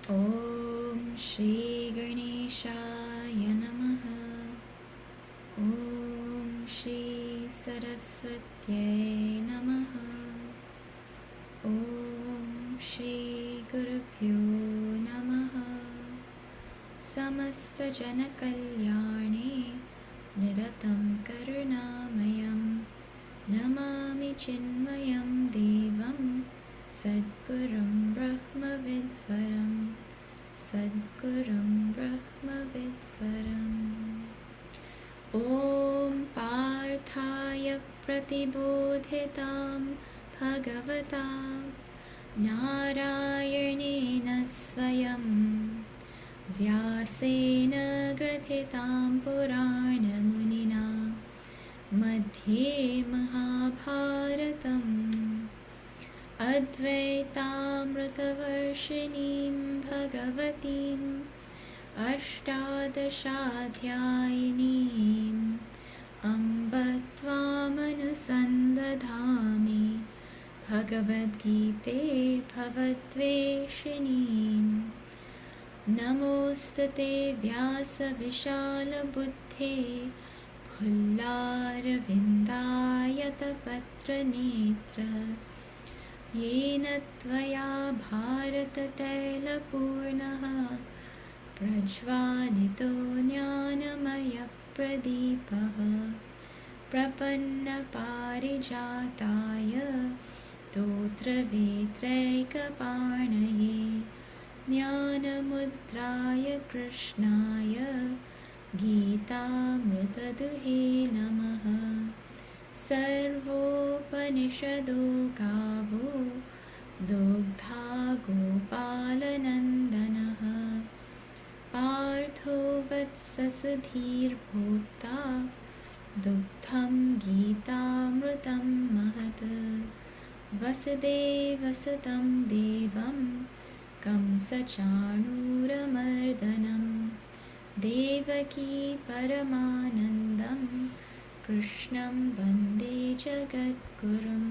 Om Shri Ganeshaya Namaha. Om Shri Saraswatyai Namaha. Om Shri Gurubhyo Namaha. Samasta Jana Kalyane Niratam Karunamayam Namami Chinmayam Devam Sadgurum Brahmavidvaram Sadgurum Brahmavidvaram. Om Parthaya Pratibodhitam Bhagavata Narayanena Swayam Vyasena Grathitam Purana Munina Madhye Mahabharatam Advaitamritavarshinim Bhagavatim Ashtadashadhyayinim Amba Tvamanusandadhami Bhagavad Gita Bhavatveshinim Namostate Vyasa Vishala Buddhe Pullarvindayata Patra Netra Yena Tvaya Bharata Taila Purnaha Prajvalito Jnanamaya Pradipaha Prapanna Parijataya Totra Vitraika Parnaye Jnanamudraya Krishnaya Gita Mritaduhe Namaha Sarvopanishado Gavo Dogdha Gopalanandanaha Partho Vatsasudhir Bhokta Dugdham Gitamrutam Mahat Vasudevasutam Devam Kamsachanuramardanam Devaki Paramanandam Krishnam Vande Jagadgurum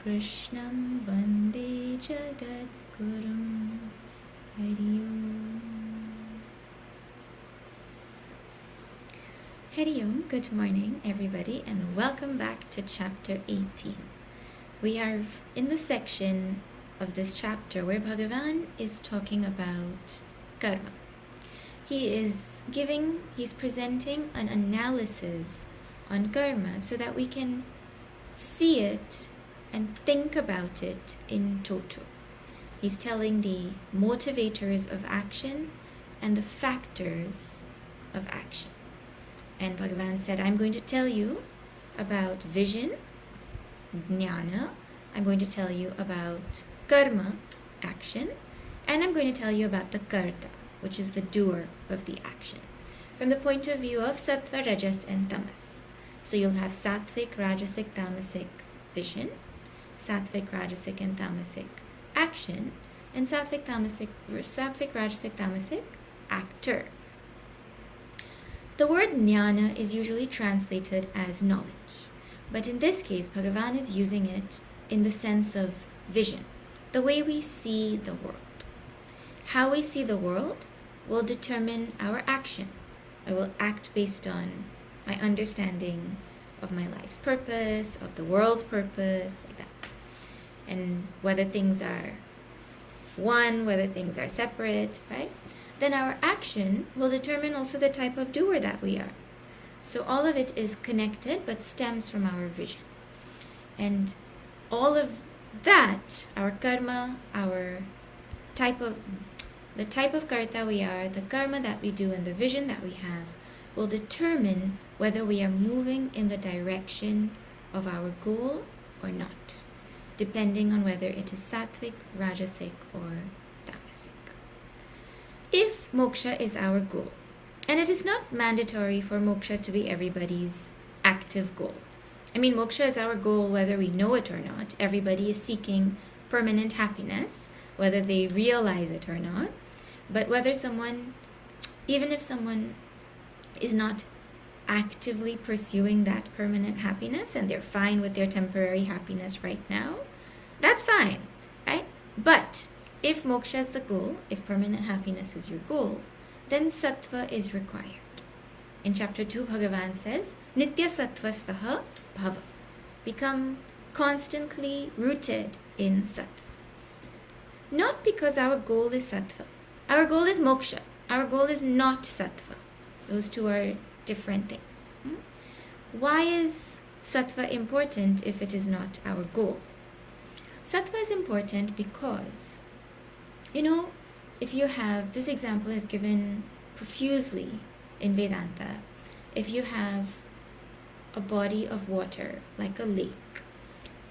Krishnam Vande Jagadgurum. Hari Om. Hari Om, good morning everybody, and welcome back to chapter 18. We are in the section of this chapter where Bhagavan is talking about karma. He's presenting an analysis on karma so that we can see it and think about it in total. He's telling the motivators of action and the factors of action. And Bhagavan said, I'm going to tell you about vision, jnana, I'm going to tell you about karma, action, and I'm going to tell you about the karta, which is the doer of the action, from the point of view of sattva, rajas, and tamas. So you'll have sattvic, rajasic, tamasic vision, sattvic, rajasic, and tamasic action, and sattvic, rajasic, tamasic actor. The word jnana is usually translated as knowledge, but in this case, Bhagavan is using it in the sense of vision, the way we see the world. How we see the world will determine our action. I will act based on my understanding of my life's purpose, of the world's purpose, like that. And whether things are one, whether things are separate, right? Then our action will determine also the type of doer that we are. So all of it is connected but stems from our vision. And all of that, our karma, the type of karta we are, the karma that we do, and the vision that we have will determine whether we are moving in the direction of our goal or not, depending on whether it is sattvic, rajasic, or tamasic. If moksha is our goal, and it is not mandatory for moksha to be everybody's active goal. I mean, moksha is our goal whether we know it or not. Everybody is seeking permanent happiness, whether they realize it or not. But even if someone is not actively pursuing that permanent happiness and they're fine with their temporary happiness right now, that's fine, right? But if moksha is the goal, if permanent happiness is your goal, then sattva is required. In chapter 2, Bhagavan says, Nitya sattvastaha bhava. Become constantly rooted in sattva. Not because our goal is sattva. Our goal is moksha. Our goal is not sattva. Those two are different things. Why is sattva important if it is not our goal? Sattva is important because, if you have, this example is given profusely in Vedanta. If you have a body of water, like a lake,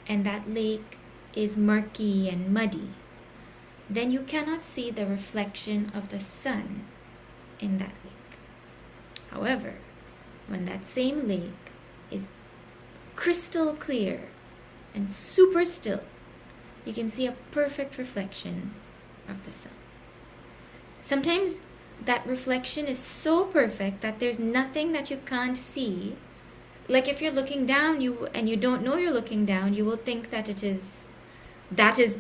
and that lake is murky and muddy, then you cannot see the reflection of the sun in that lake. However, when that same lake is crystal clear and super still, you can see a perfect reflection of the sun. Sometimes that reflection is so perfect that there's nothing that you can't see. Like if you're looking down and you don't know you're looking down, you will think that that is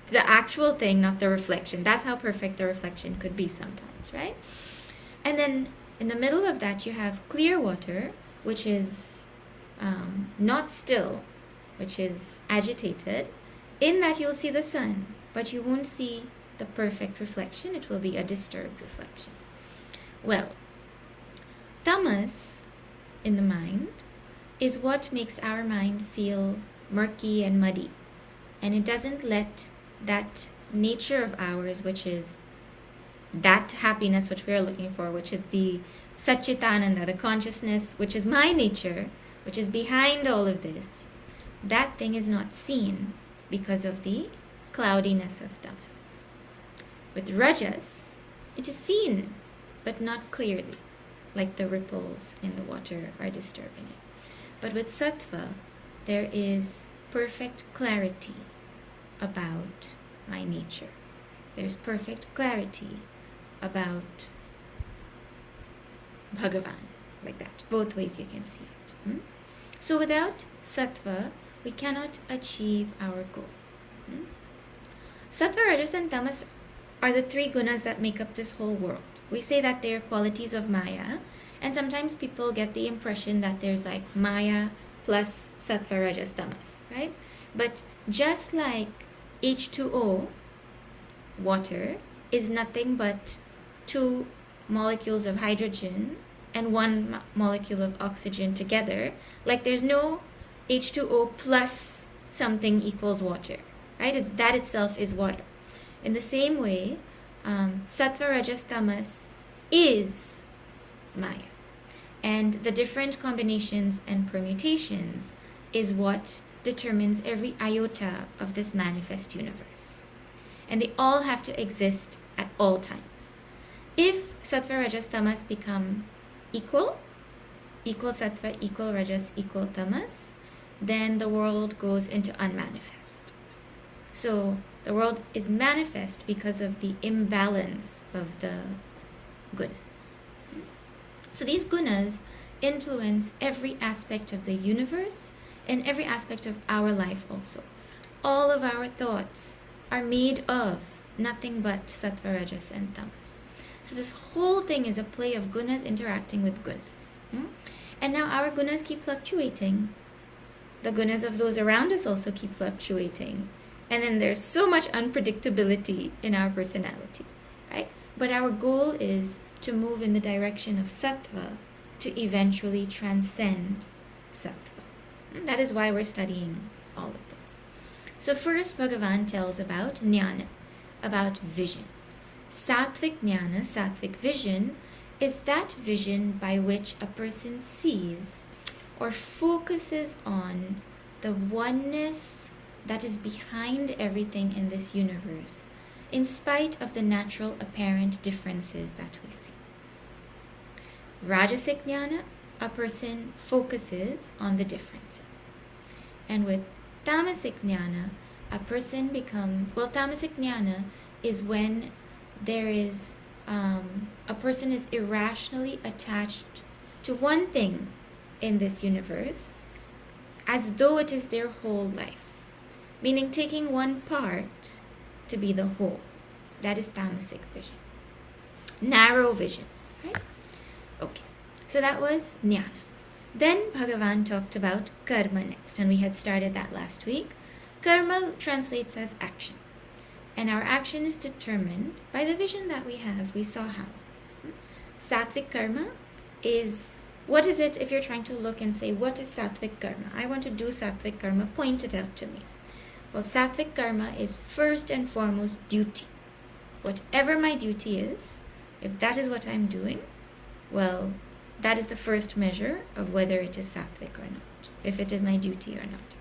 the actual thing, not the reflection. That's how perfect the reflection could be sometimes, right? And then in the middle of that, you have clear water, which is not still, which is agitated. In that, you'll see the sun, but you won't see the perfect reflection. It will be a disturbed reflection. Well, tamas in the mind is what makes our mind feel murky and muddy. And it doesn't let that nature of ours, which is that happiness which we are looking for, which is the Satchitananda, the consciousness, which is my nature, which is behind all of this, that thing is not seen because of the cloudiness of tamas. With rajas, it is seen, but not clearly, like the ripples in the water are disturbing it. But with sattva, there is perfect clarity about my nature. There's perfect clarity about Bhagavan, like that. Both ways you can see it. So without sattva, we cannot achieve our goal. Sattva, rajas, and tamas are the three gunas that make up this whole world. We say that they are qualities of Maya, and sometimes people get the impression that there's like Maya plus sattva, rajas, tamas, right? But just like H2O, water, is nothing but two molecules of hydrogen and one molecule of oxygen together, like there's no H2O plus something equals water, right? That itself is water. In the same way, sattva, rajas, tamas is Maya. And the different combinations and permutations is what determines every iota of this manifest universe. And they all have to exist at all times. If sattva, rajas, tamas become equal sattva, equal rajas, equal tamas, then the world goes into unmanifest. So the world is manifest because of the imbalance of the gunas. So these gunas influence every aspect of the universe and every aspect of our life also. All of our thoughts are made of nothing but sattva, rajas, and tamas. So this whole thing is a play of gunas interacting with gunas. And now our gunas keep fluctuating. The gunas of those around us also keep fluctuating. And then there's so much unpredictability in our personality, right? But our goal is to move in the direction of sattva to eventually transcend sattva. That is why we're studying all of this. So first, Bhagavan tells about jnana, about vision. Sattvic jnana, sattvic vision, is that vision by which a person sees or focuses on the oneness that is behind everything in this universe, in spite of the natural apparent differences that we see. Rajasic jnana, a person focuses on the differences. And with tamasic jnana, a person becomes, tamasic jnana is when there is, a person is irrationally attached to one thing in this universe as though it is their whole life. Meaning taking one part to be the whole. That is tamasic vision. Narrow vision, right? Okay, so that was jnana. Then Bhagavan talked about karma next, and we had started that last week. Karma translates as action, and our action is determined by the vision that we have. We saw how. Sattvic karma is, what is it if you're trying to look and say, what is sattvic karma? I want to do sattvic karma, point it out to me. Well, sattvic karma is first and foremost duty. Whatever my duty is, if that is what I'm doing, well, that is the first measure of whether it is sattvic or not, if it is my duty or not.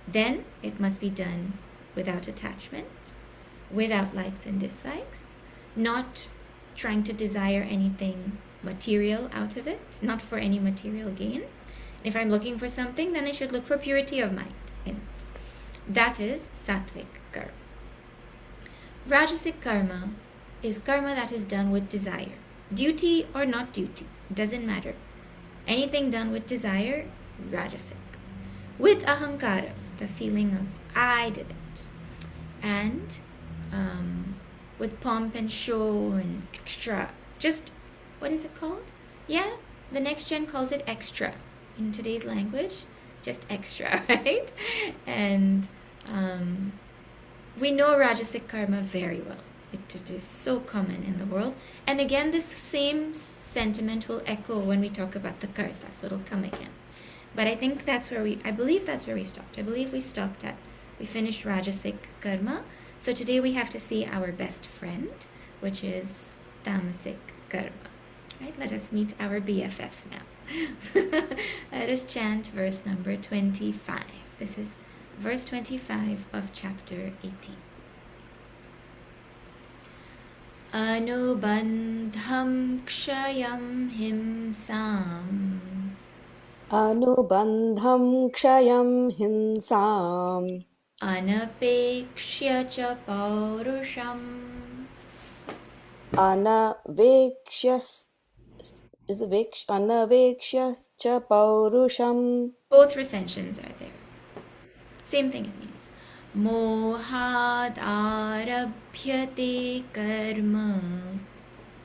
Then it must be done without attachment, without likes and dislikes, not trying to desire anything material out of it, not for any material gain. If I'm looking for something, then I should look for purity of mind in it. That is sattvic karma. Rajasic karma is karma that is done with desire. Duty or not duty, doesn't matter. Anything done with desire, rajasic. With ahankara, the feeling of I did it. And with pomp and show and extra, just, what is it called? Yeah, the next gen calls it extra. In today's language, just extra, right? And we know Rajasic karma very well. It is so common in the world. And again, this same sentiment will echo when we talk about the karta, so it'll come again. But I think I believe that's where we stopped. I believe we finished Rajasic karma. So today we have to see our best friend, which is tamasic karma. Right? Let us meet our BFF now. Let us chant verse number 25. This is verse 25 of chapter 18. Anubandham kshayam himsam. Anubandham kshayam himsam. Anapekshya cha paurusham. Anavekshya cha paurusham. Both recensions are there. Same thing it means. Mohad arabhyate karma.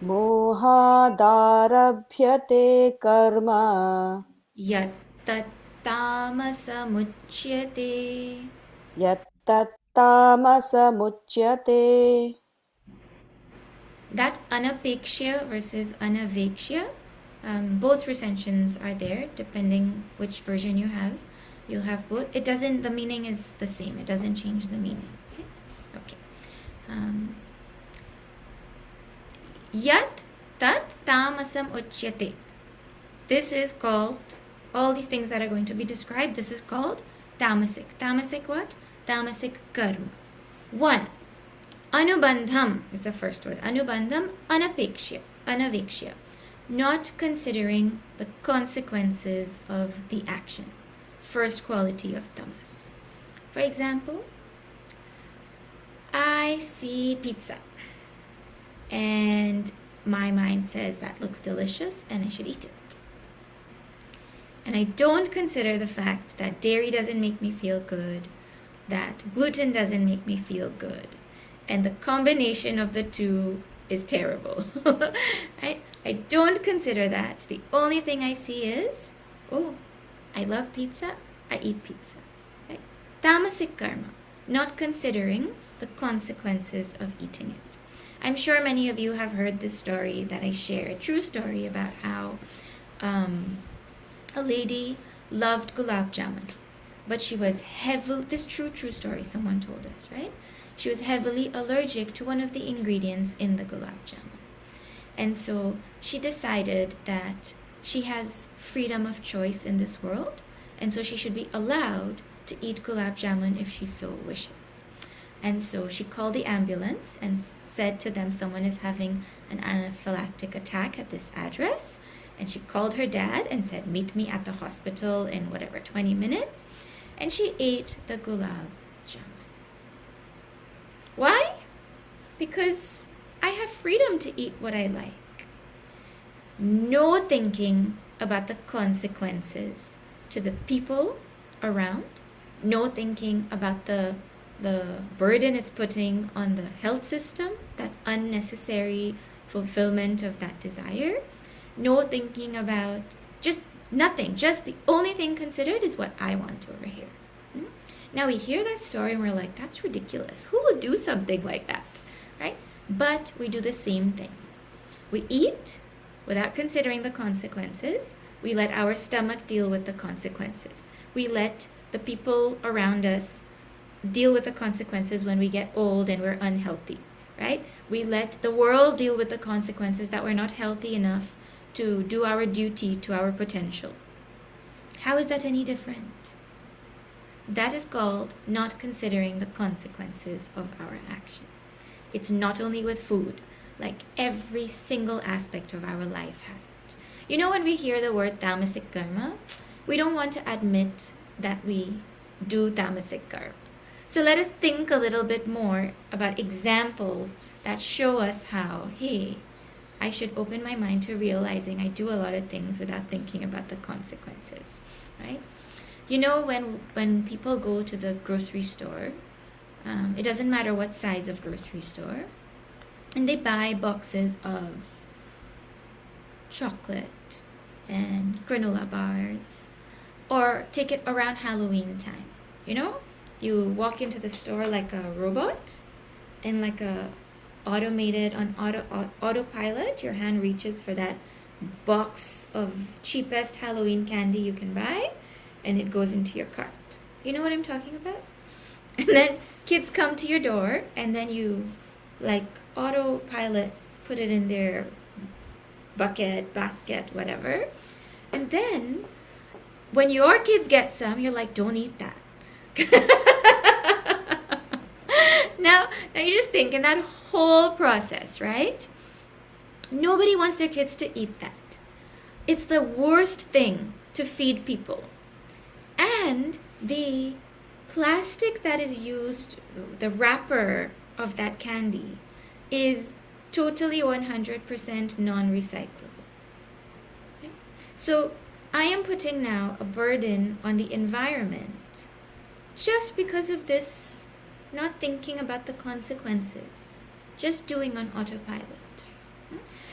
Mohadarabhyate karma. Yattat tamasa Yattattamasamuchyate. That anapekshya versus anavekshya, both recensions are there, depending which version you have. You'll have both. The meaning is the same. It doesn't change the meaning. Right? Okay. Yat tat tamasam uchyate. This is called, all these things that are going to be described, this is called tamasic. Tamasic what? Tamasic karma. 1. Anubandham is the first word. Anubandham, anavekshya. Not considering the consequences of the action. First quality of tamas. For example, I see pizza and my mind says that looks delicious and I should eat it. And I don't consider the fact that dairy doesn't make me feel good, that gluten doesn't make me feel good, and the combination of the two is terrible. Right? I don't consider that. The only thing I see is, oh, I love pizza, I eat pizza. Right? Tamasic karma, not considering the consequences of eating it. I'm sure many of you have heard this story that I share, a true story about how a lady loved gulab jamun, but she was this true story someone told us, right? She was heavily allergic to one of the ingredients in the gulab jamun. And so she decided that she has freedom of choice in this world, and so she should be allowed to eat gulab jamun if she so wishes. And so she called the ambulance and said to them, someone is having an anaphylactic attack at this address. And she called her dad and said, meet me at the hospital in 20 minutes. And she ate the gulab jamun. Why? Because I have freedom to eat what I like. No thinking about the consequences to the people around. No thinking about the the burden it's putting on the health system, that unnecessary fulfillment of that desire. No thinking about, just nothing. Just the only thing considered is what I want over here. Now we hear that story and we're like, that's ridiculous. Who would do something like that, right? But we do the same thing. We eat without considering the consequences. We let our stomach deal with the consequences. We let the people around us deal with the consequences when we get old and we're unhealthy, right? We let the world deal with the consequences that we're not healthy enough to do our duty to our potential. How is that any different? That is called not considering the consequences of our action. It's not only with food, like every single aspect of our life has it. You know, when we hear the word tamasic karma, we don't want to admit that we do tamasic karma. So let us think a little bit more about examples that show us how, hey, I should open my mind to realizing I do a lot of things without thinking about the consequences, right? You know, when people go to the grocery store, it doesn't matter what size of grocery store, and they buy boxes of chocolate and granola bars, or take it around Halloween time. You know, you walk into the store like a robot, and like a automated on autopilot, your hand reaches for that box of cheapest Halloween candy you can buy, and it goes into your cart. You know what I'm talking about? And then kids come to your door, and then you like autopilot put it in their bucket, basket, whatever. And then when your kids get some, you're like, don't eat that. Now you just think in that whole process, right? Nobody wants their kids to eat that. It's the worst thing to feed people. And the plastic that is used, the wrapper of that candy, is totally 100% non-recyclable. Okay? So I am putting now a burden on the environment just because of this not thinking about the consequences, just doing on autopilot.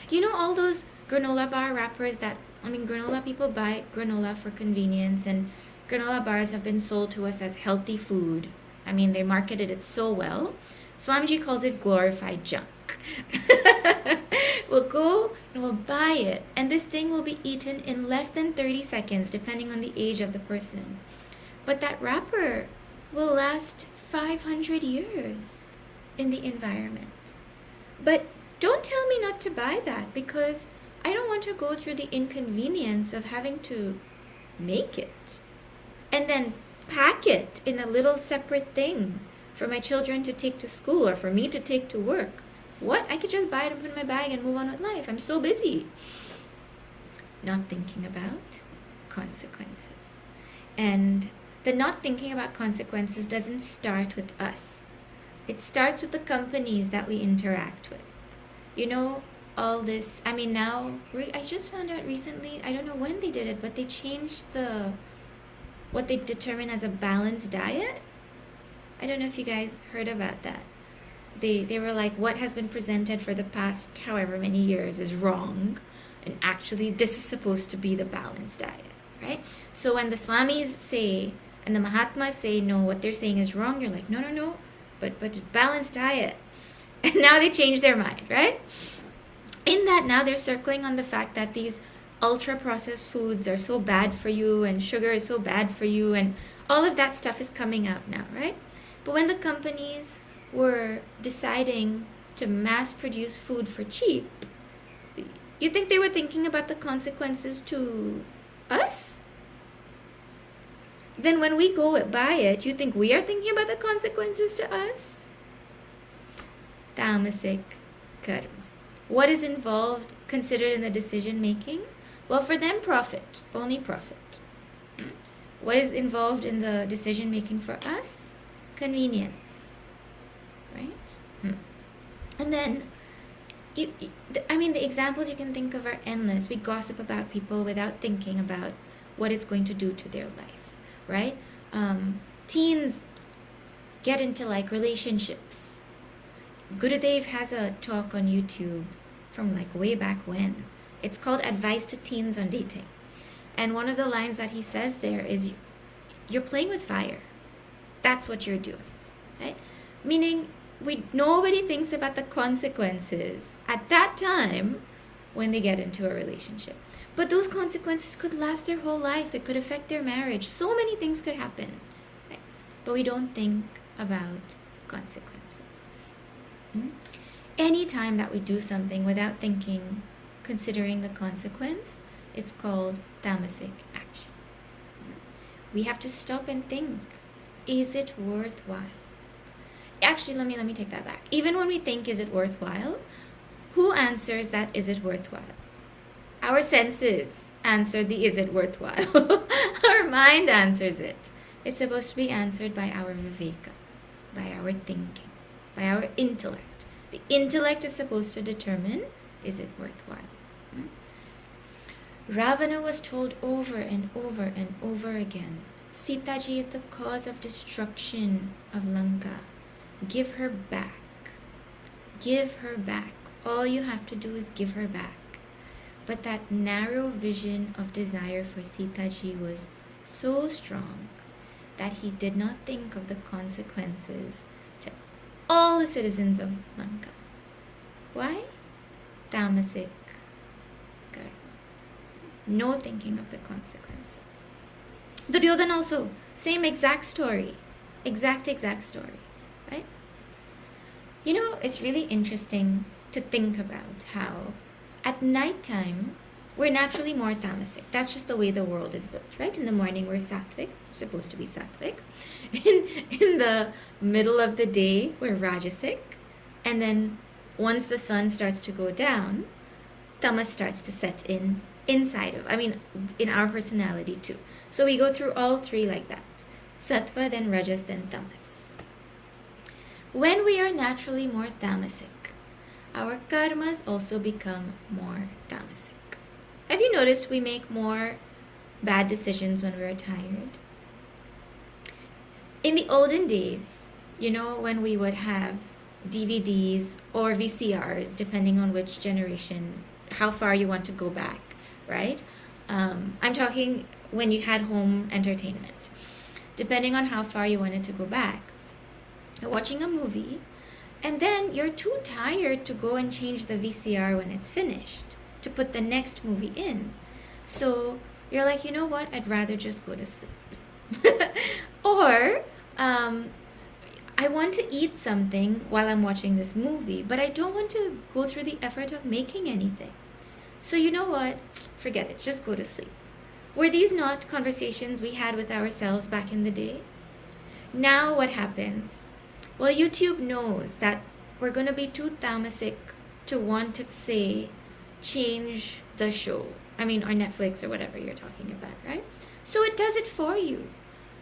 You know, all those granola bar wrappers granola people buy granola for convenience, and granola bars have been sold to us as healthy food. They marketed it so well. Swamiji calls it glorified junk. We'll go and we'll buy it, and this thing will be eaten in less than 30 seconds, depending on the age of the person. But that wrapper will last 500 years in the environment. But don't tell me not to buy that, because I don't want to go through the inconvenience of having to make it and then pack it in a little separate thing for my children to take to school or for me to take to work. What? I could just buy it and put it in my bag and move on with life. I'm so busy. Not thinking about consequences. And the not thinking about consequences doesn't start with us. It starts with the companies that we interact with. You know, all this, I just found out recently, I don't know when they did it, but they changed what they determine as a balanced diet. I don't know if you guys heard about that. They were like, what has been presented for the past however many years is wrong, and actually this is supposed to be the balanced diet, right? So when the Swamis say and the Mahatmas say no, what they're saying is wrong, you're like, no, but it's balanced diet. And now they change their mind, right? In that, now they're circling on the fact that these ultra-processed foods are so bad for you, and sugar is so bad for you, and all of that stuff is coming out now, right? But when the companies were deciding to mass produce food for cheap, you think they were thinking about the consequences to us? Then when we go buy it, you think we are thinking about the consequences to us? Tamasic karma. What is involved, considered in the decision making? Well, for them, profit, only profit. What is involved in the decision making for us? Convenience, right? And then, the examples you can think of are endless. We gossip about people without thinking about what it's going to do to their life, right? Teens get into like relationships. Gurudev has a talk on YouTube from like way back when. It's called Advice to Teens on Dating. And one of the lines that he says there is, you're playing with fire. That's what you're doing, right? Meaning, nobody thinks about the consequences at that time when they get into a relationship. But those consequences could last their whole life. It could affect their marriage. So many things could happen, right? But we don't think about consequences. Anytime that we do something without thinking, considering the consequence, it's called tamasic action. We have to stop and think, is it worthwhile? Actually, let me take that back. Even when we think, is it worthwhile? Who answers that, is it worthwhile? Our senses answer the is it worthwhile. Our mind answers it. It's supposed to be answered by our viveka, by our thinking, by our intellect. The intellect is supposed to determine, is it worthwhile? Ravana was told over and over and over again, Sitaji is the cause of destruction of Lanka. Give her back. Give her back. All you have to do is give her back. But that narrow vision of desire for Sitaji was so strong that he did not think of the consequences to all the citizens of Lanka. Why? Tamasic karma. No thinking of the consequences. Duryodhana also, same exact story. Exact story. Right? You know, it's really interesting to think about how at nighttime we're naturally more tamasic. That's just the way the world is built, right? In the morning we're sattvic, supposed to be sattvic. In the middle of the day we're rajasic. And then once the sun starts to go down, tamas starts to set in in our personality too. So we go through all three like that. Sattva, then rajas, then tamas. When we are naturally more tamasic, our karmas also become more tamasic. Have you noticed we make more bad decisions when we're tired? In the olden days, you know, when we would have DVDs or VCRs, depending on which generation, how far you want to go back, right? I'm talking when you had home entertainment. Depending on how far you wanted to go back, you're watching a movie, and then you're too tired to go and change the VCR when it's finished, to put the next movie in. So you're like, you know what? I'd rather just go to sleep. Or I want to eat something while I'm watching this movie, but I don't want to go through the effort of making anything. So you know what? Forget it. Just go to sleep. Were these not conversations we had with ourselves back in the day? Now what happens? Well, YouTube knows that we're going to be too tamasic to want to say, change the show. Or Netflix or whatever you're talking about, right? So it does it for you.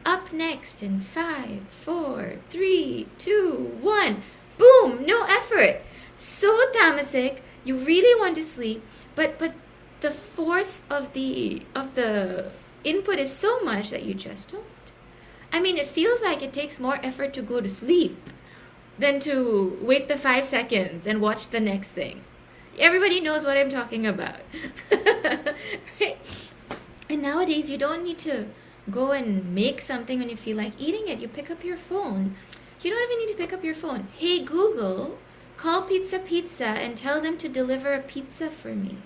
Up next in 5, 4, 3, 2, 1. Boom! No effort. So tamasic, you really want to sleep, but the force of the input is so much that you just don't. It feels like it takes more effort to go to sleep than to wait the 5 seconds and watch the next thing. Everybody knows what I'm talking about. Right? And nowadays, you don't need to go and make something when you feel like eating it. You pick up your phone. You don't even need to pick up your phone. Hey, Google, call Pizza Pizza and tell them to deliver a pizza for me.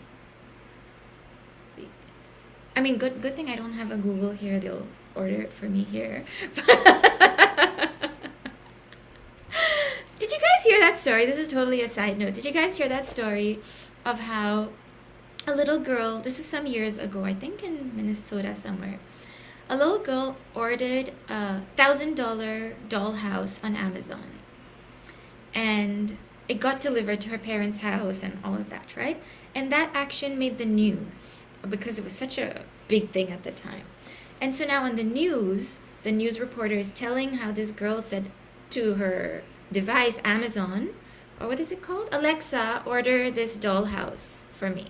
Good thing I don't have a Google here. They'll order it for me here. Did you guys hear that story? This is totally a side note. Did you guys hear that story of how a little girl, this is some years ago, I think in Minnesota somewhere, a little girl ordered a $1,000 dollhouse on Amazon. And it got delivered to her parents' house and all of that, right? And that action made the news because it was such a big thing at the time. And so now on the news reporter is telling how this girl said to her device, Amazon, or what is it called? Alexa, order this dollhouse for me.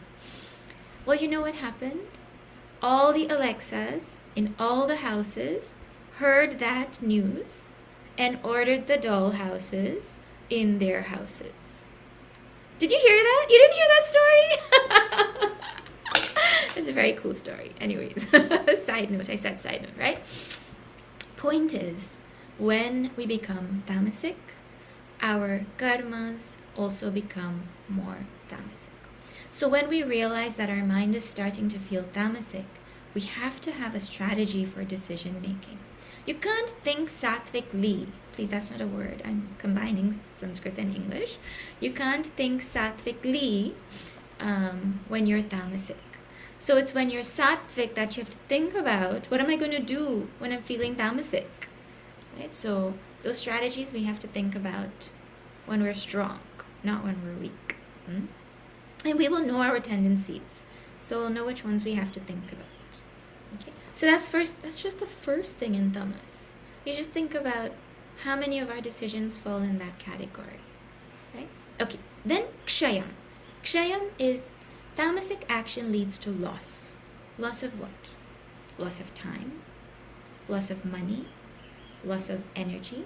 Well, you know what happened? All the Alexas in all the houses heard that news and ordered the dollhouses in their houses. Did you hear that? You didn't hear that story? It's a very cool story. Anyways, side note. I said side note, right? Point is, when we become tamasic, our karmas also become more tamasic. So when we realize that our mind is starting to feel tamasic, we have to have a strategy for decision making. You can't think sattvikly. Please, that's not a word. I'm combining Sanskrit and English. You can't think sattvikly when you're tamasic. So it's when you're sattvic that you have to think about, what am I going to do when I'm feeling tamasic? Right? So those strategies we have to think about when we're strong, not when we're weak. And we will know our tendencies. So we'll know which ones we have to think about. Okay? So that's just the first thing in tamas. You just think about how many of our decisions fall in that category. Right? Okay. Then kshayam. Kshayam is tamasic action leads to loss. Loss of what? Loss of time, loss of money, loss of energy,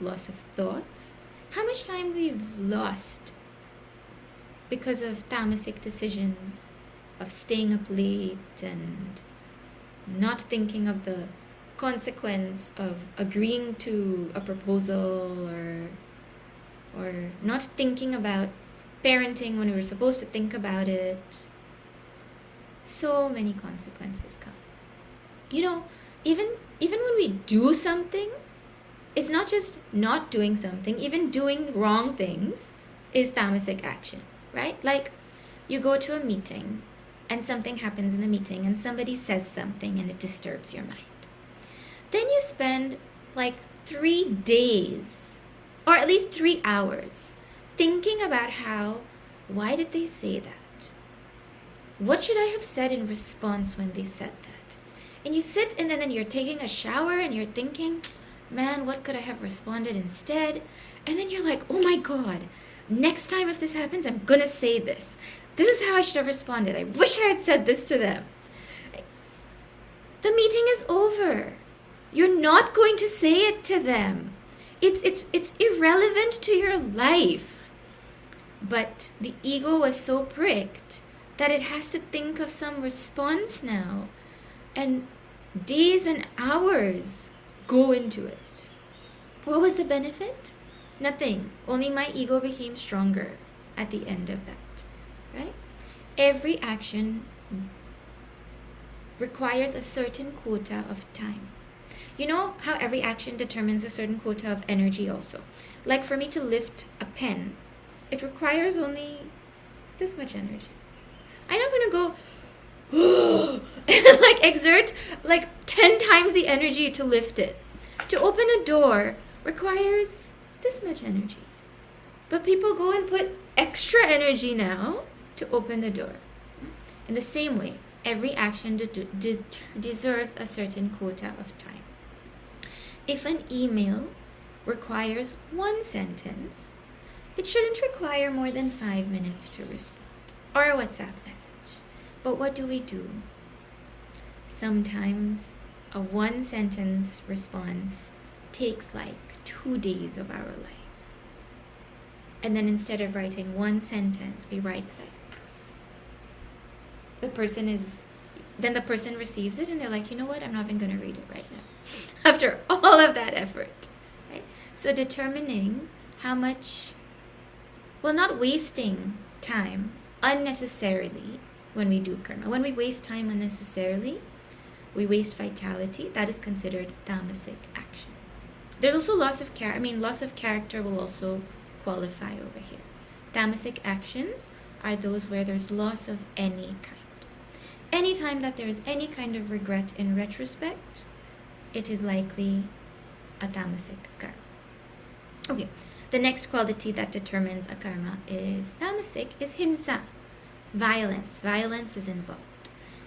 loss of thoughts. How much time we've lost because of tamasic decisions, of staying up late and not thinking of the consequence of agreeing to a proposal, or not thinking about parenting when we were supposed to think about it. So many consequences come. You know, even when we do something, it's not just not doing something. Even doing wrong things is tamasic action, right? Like, you go to a meeting and something happens in the meeting and somebody says something and it disturbs your mind. Then you spend like 3 days, or at least 3 hours, thinking about why did they say that? What should I have said in response when they said that? And you sit and then you're taking a shower and you're thinking, man, what could I have responded instead? And then you're like, oh my God, next time if this happens, I'm going to say this. This is how I should have responded. I wish I had said this to them. The meeting is over. You're not going to say it to them. It's irrelevant to your life. But the ego was so pricked that it has to think of some response now. And days and hours go into it. What was the benefit? Nothing. Only my ego became stronger at the end of that. Right? Every action requires a certain quota of time. You know how every action determines a certain quota of energy also. Like for me to lift a pen, it requires only this much energy. I'm not going to go and like exert like 10 times the energy to lift it. To open a door requires this much energy. But people go and put extra energy now to open the door. In the same way, every action deserves a certain quota of time. If an email requires 1 sentence, it shouldn't require more than 5 minutes to respond. Or a WhatsApp message. But what do? Sometimes a 1-sentence response takes like 2 days of our life. And then instead of writing 1 sentence, we write like, the person receives it and they're like, you know what, I'm not even going to read it right now. After all of that effort. Right? So determining how much, not wasting time unnecessarily when we do karma. When we waste time unnecessarily, we waste vitality. That is considered tamasic action. There's also loss of character will also qualify over here. Tamasic actions are those where there's loss of any kind. Anytime that there is any kind of regret in retrospect, it is likely a tamasic karma. Okay, the next quality that determines a karma is tamasic is himsa, violence. Violence is involved.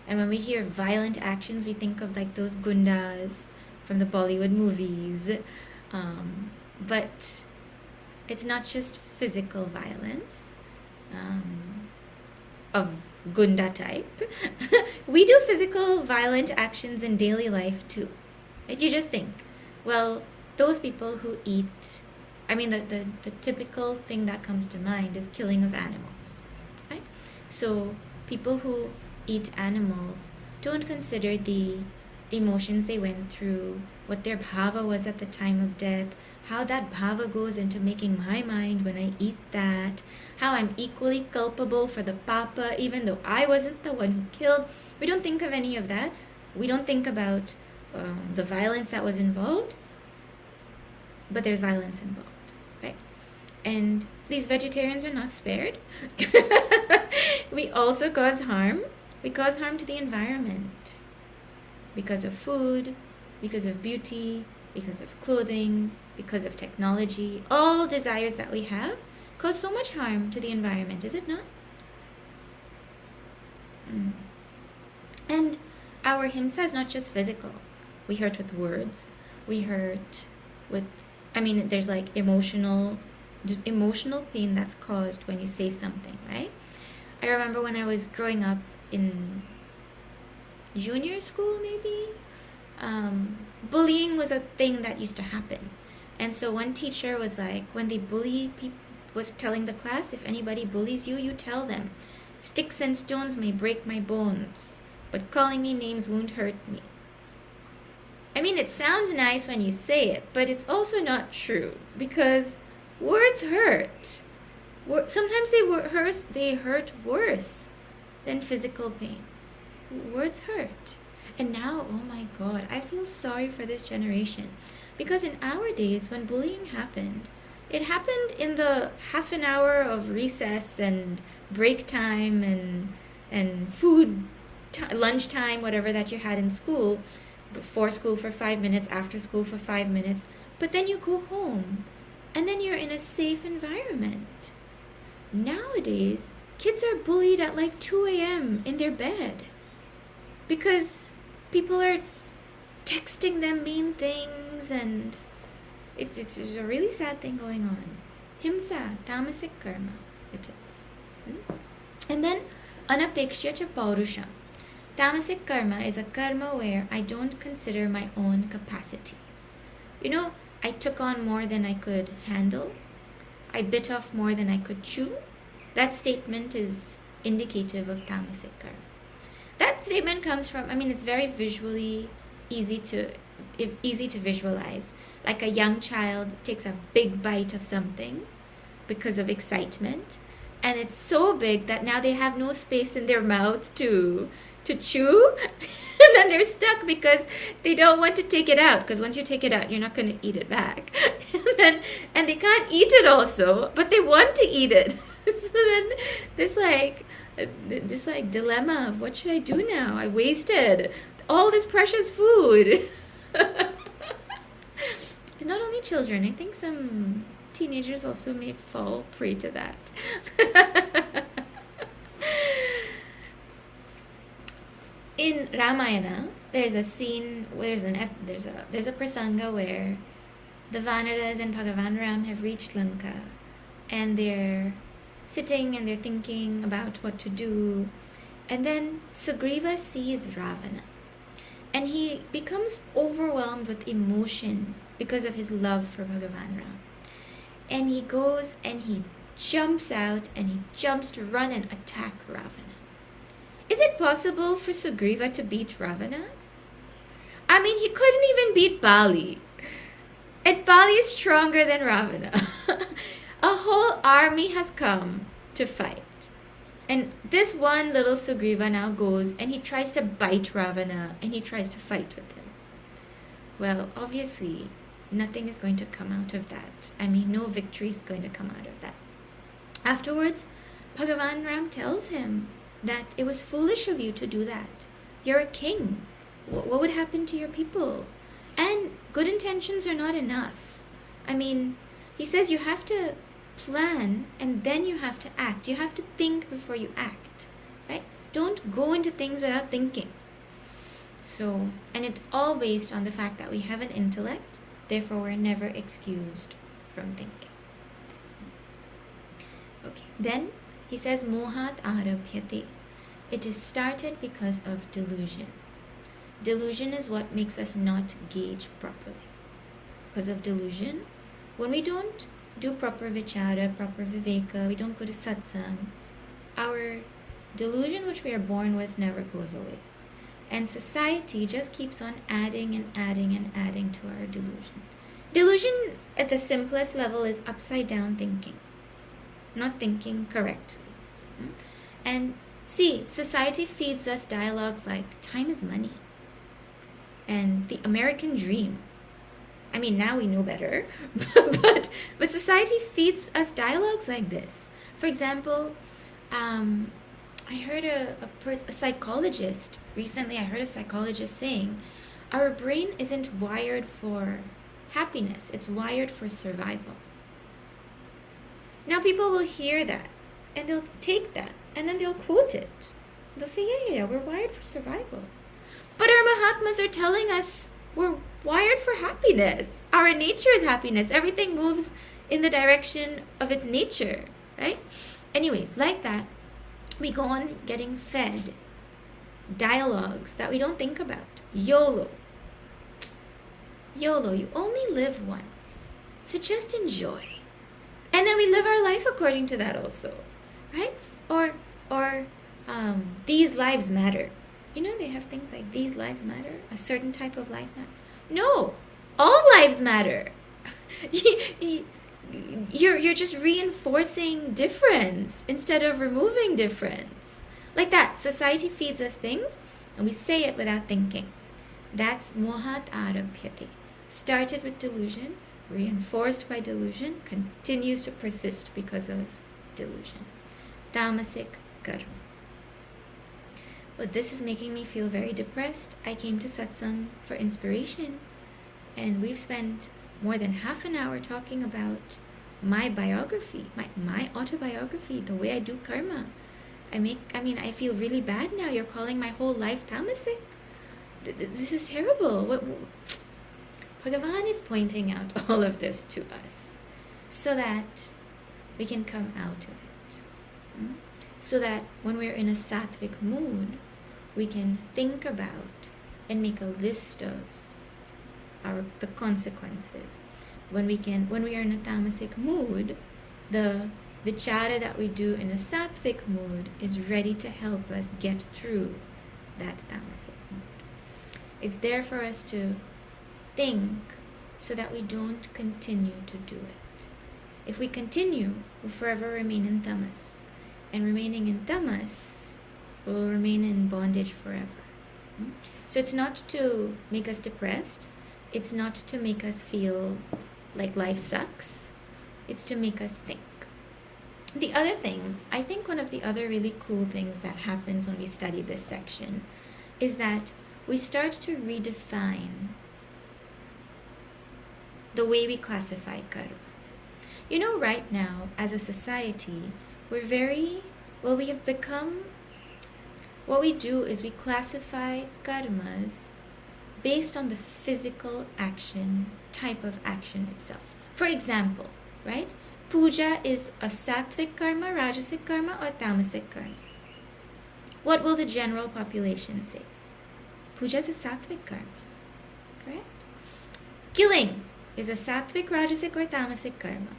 And when we hear violent actions, we think of like those gundas from the Bollywood movies. But it's not just physical violence of gunda type. We do physical violent actions in daily life too. Right? You just think, well, those people who eat, I mean, the typical thing that comes to mind is killing of animals, right? So people who eat animals don't consider the emotions they went through, what their bhava was at the time of death, how that bhava goes into making my mind when I eat that, how I'm equally culpable for the papa even though I wasn't the one who killed. We don't think of any of that. We don't think about the violence that was involved, but there's violence involved, right? And these vegetarians are not spared. We also cause harm. We cause harm to the environment because of food, because of beauty, because of clothing, because of technology. All desires that we have cause so much harm to the environment, is it not? And our himsa is not just physical. We hurt with words. We hurt with, there's like emotional pain that's caused when you say something, right? I remember when I was growing up in junior school, maybe, bullying was a thing that used to happen. And so one teacher was like, when they bully people, was telling the class, if anybody bullies you, you tell them, sticks and stones may break my bones, but calling me names won't hurt me. I mean, it sounds nice when you say it, but it's also not true, because words hurt. Sometimes they hurt worse than physical pain. Words hurt. And now, oh my God, I feel sorry for this generation. Because in our days, when bullying happened, it happened in the half an hour of recess and break time and food, lunch time, whatever that you had in school. Before school for 5 minutes, after school for 5 minutes. But then you go home, and then you're in a safe environment. Nowadays, kids are bullied at like 2 a.m. in their bed because people are texting them mean things, and it's a really sad thing going on. Himsa, tamasic karma, it is. And then anapekshya cha paurusham. Tamasic karma is a karma where I don't consider my own capacity. I took on more than I could handle. I bit off more than I could chew. That statement is indicative of tamasic karma. That statement comes from, it's very visually easy to visualize. Like a young child takes a big bite of something because of excitement, and it's so big that now they have no space in their mouth to chew, and then they're stuck because they don't want to take it out, because once you take it out, you're not going to eat it back. and they can't eat it also, but they want to eat it. So then this dilemma of what should I do now? I wasted all this precious food. It's not only children. I think some teenagers also may fall prey to that. In Ramayana, there's a scene, there's a prasanga where the Vanaras and Bhagavan Ram have reached Lanka, and they're sitting and they're thinking about what to do, and then Sugriva sees Ravana, and he becomes overwhelmed with emotion because of his love for Bhagavan Ram, and he goes and he jumps out and he jumps to run and attack Ravana. Is it possible for Sugriva to beat Ravana? He couldn't even beat Bali. And Bali is stronger than Ravana. A whole army has come to fight. And this one little Sugriva now goes and he tries to bite Ravana and he tries to fight with him. Well, obviously, nothing is going to come out of that. No victory is going to come out of that. Afterwards, Bhagavan Ram tells him that it was foolish of you to do that. You're a king. What would happen to your people? And good intentions are not enough. He says you have to plan and then you have to act. You have to think before you act, right? Don't go into things without thinking. So, and it's all based on the fact that we have an intellect, therefore we're never excused from thinking. Okay, then he says, mohat arabhyate. It is started because of delusion. Delusion is what makes us not gauge properly. because of delusion. When we don't do proper vichara, proper viveka, we don't go to satsang, our delusion which we are born with never goes away. And society just keeps on adding and adding and adding to our delusion. Delusion at the simplest level is upside down thinking, not thinking correctly. And see, society feeds us dialogues like time is money and the American dream. I mean, now we know better, but society feeds us dialogues like this. For example, I heard a psychologist recently. I heard a psychologist saying, our brain isn't wired for happiness; it's wired for survival. Now, people will hear that, and they'll take that, and then they'll quote it. They'll say, "Yeah, we're wired for survival." But our Mahatmas are telling us we're wired for happiness. Our nature is happiness. Everything moves in the direction of its nature, right? Anyways, like that, we go on getting fed dialogues that we don't think about. YOLO. YOLO, you only live once. So just enjoy. And then we live our life according to that also, right? Or these lives matter. You know, they have things like these lives matter, a certain type of life matter. No, all lives matter. You're just reinforcing difference instead of removing difference. Like that, society feeds us things and we say it without thinking. That's mohat arabhyate. Started with delusion, reinforced by delusion, continues to persist because of delusion. Tamasic karma. But this is making me feel very depressed. I came to satsang for inspiration, and we've spent more than half an hour talking about my biography, my autobiography, the way I do karma. I feel really bad now. You're calling my whole life tamasic. This is terrible. What Bhagavan is pointing out all of this to us so that we can come out of it. So that when we're in a sattvic mood, we can think about and make a list of the consequences. When we are in a tamasic mood, the vichara that we do in a sattvic mood is ready to help us get through that tamasic mood. It's there for us to think so that we don't continue to do it. If we continue, we'll forever remain in tamas. And remaining in tamas, will remain in bondage forever. So it's not to make us depressed. It's not to make us feel like life sucks. It's to make us think. The other thing, I think one of the other really cool things that happens when we study this section is that we start to redefine the way we classify karmas. You know, right now, as a society, we have become, what we do is we classify karmas based on the physical action, type of action itself. For example, right? Puja is a sattvic karma, rajasic karma, or tamasic karma. What will the general population say? Puja is a sattvic karma, correct? Killing is a sattvic, rajasic, or tamasic karma.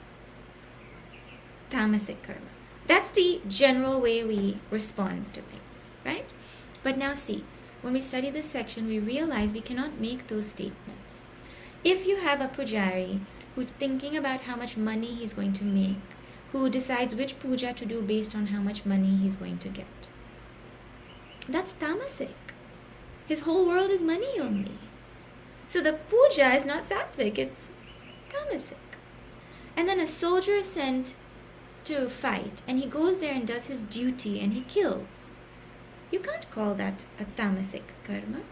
Tamasic karma. That's the general way we respond to things, right? But now see, when we study this section, we realize we cannot make those statements. If you have a pujari who's thinking about how much money he's going to make, who decides which puja to do based on how much money he's going to get, that's tamasic. His whole world is money only. So the puja is not sattvic, it's tamasic. And then a soldier is sent to fight, and he goes there and does his duty and he kills. You can't call that a tamasic karma.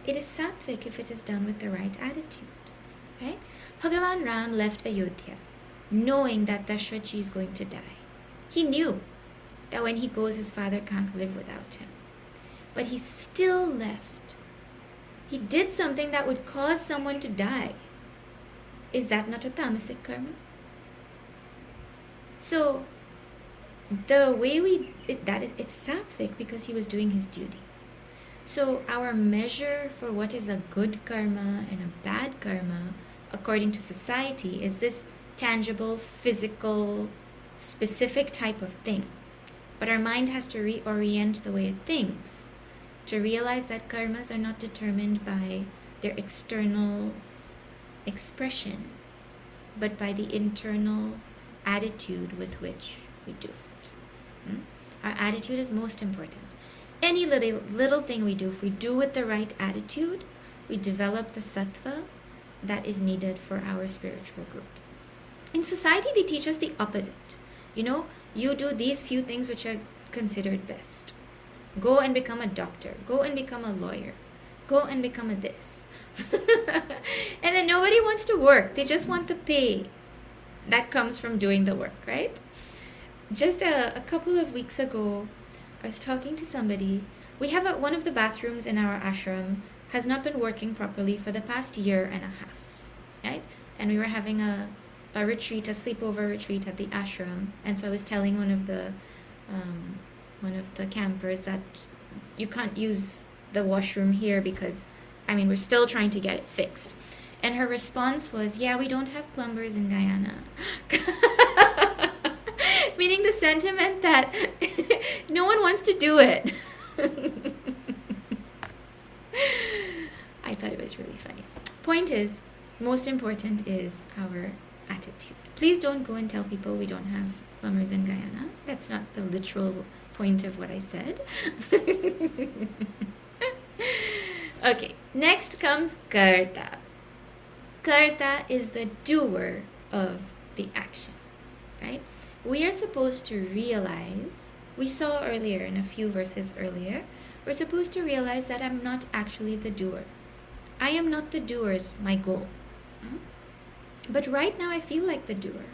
It is sattvic if it is done with the right attitude, right? Bhagavan Ram left Ayodhya knowing that Dashrath is going to die. He knew that when he goes, his father can't live without him. But he still left. He did something that would cause someone to die. Is that not a tamasic karma? So, the way it's sattvic because he was doing his duty. So, our measure for what is a good karma and a bad karma according to society, is this tangible, physical, specific type of thing. But our mind has to reorient the way it thinks to realize that karmas are not determined by their external expression, but by the internal attitude with which we do it. Our attitude is most important. Any little thing we do, if we do with the right attitude, we develop the sattva that is needed for our spiritual growth. In society, they teach us the opposite. You do these few things which are considered best. Go and become a doctor. Go and become a lawyer. Go and become a this. And then nobody wants to work. They just want the pay that comes from doing the work, right? Just a couple of weeks ago, I was talking to somebody. We have one of the bathrooms in our ashram has not been working properly for the past year and a half, right? And we were having a retreat, a sleepover retreat at the ashram, and so I was telling one of the campers that you can't use the washroom here because, we're still trying to get it fixed. And her response was, yeah, we don't have plumbers in Guyana. Meaning the sentiment that no one wants to do it. I thought it was really funny. Point is, most important is our attitude. Please don't go and tell people we don't have plumbers in Guyana. That's not the literal point of what I said. Okay, next comes karta. Karta is the doer of the action, right? We are supposed to realize, we saw earlier in a few verses earlier, we're supposed to realize that I'm not actually the doer. I am not the doer is my goal. But right now I feel like the doer.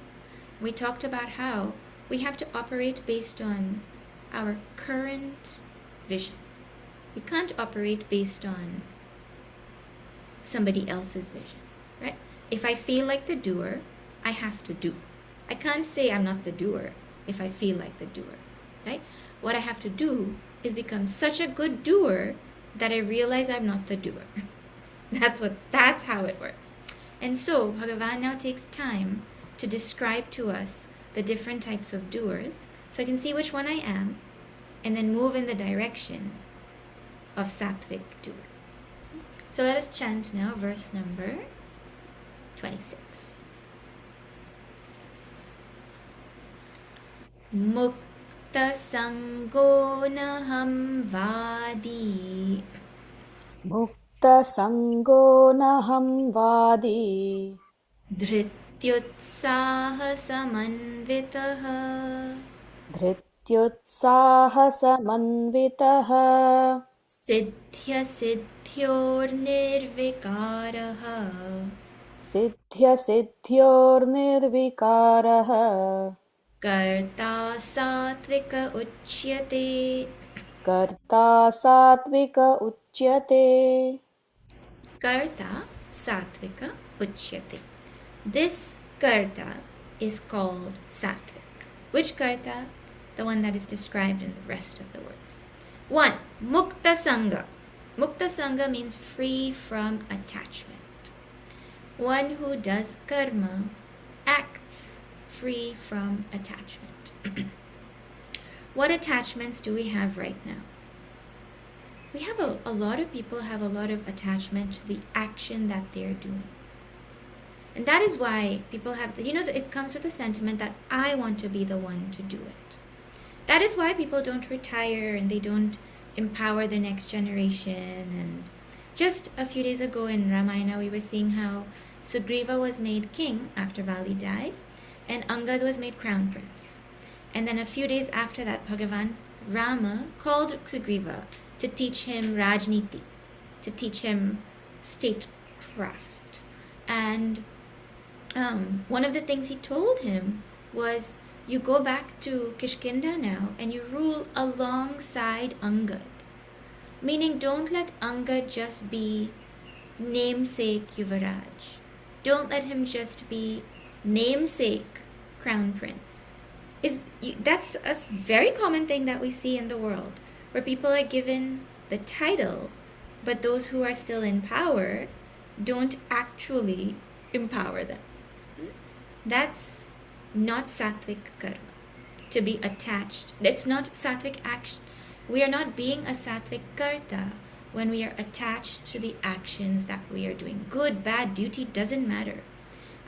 We talked about how we have to operate based on our current vision. We can't operate based on somebody else's vision, right? If I feel like the doer, I have to do. I can't say I'm not the doer if I feel like the doer, right? What I have to do is become such a good doer that I realize I'm not the doer. That's how it works. And so Bhagavan now takes time to describe to us the different types of doers so I can see which one I am and then move in the direction of sattvic doer. So let us chant now verse number 26. Mukta sango naham vadi. Mukta sango naham vadi. Dhrityutsaha samanvitaha. Dhrityutsaha samanvitaha. Siddhya siddhyor nirvikaraha. Siddhya siddhyor nirvikaraha. Karta satvika uchyate. Karta satvika uchyate. Karta satvika uchyate. This karta is called sattvic. Which karta? The one that is described in the rest of the words. 1. Mukta sangha. Mukta sangha means free from attachment. One who does karma acts free from attachment. What attachments do we have right now? We have a lot of people have a lot of attachment to the action that they're doing. And that is why people have, it comes with the sentiment that I want to be the one to do it. That is why people don't retire and they don't empower the next generation. And just a few days ago in Ramayana, we were seeing how Sugriva was made king after Bali died, and Angad was made crown prince. And then a few days after that, Bhagavan Rama called Sugriva to teach him Rajniti, to teach him statecraft. And one of the things he told him was, you go back to Kishkinda now and you rule alongside Angad. Meaning, don't let Angad just be namesake Yuvaraj. Don't let him just be namesake crown prince. That's a very common thing that we see in the world, where people are given the title, but those who are still in power don't actually empower them. That's not sattvic karma. To be attached. It's not sattvic action. We are not being a sattvic karta when we are attached to the actions that we are doing. Good, bad, duty, doesn't matter.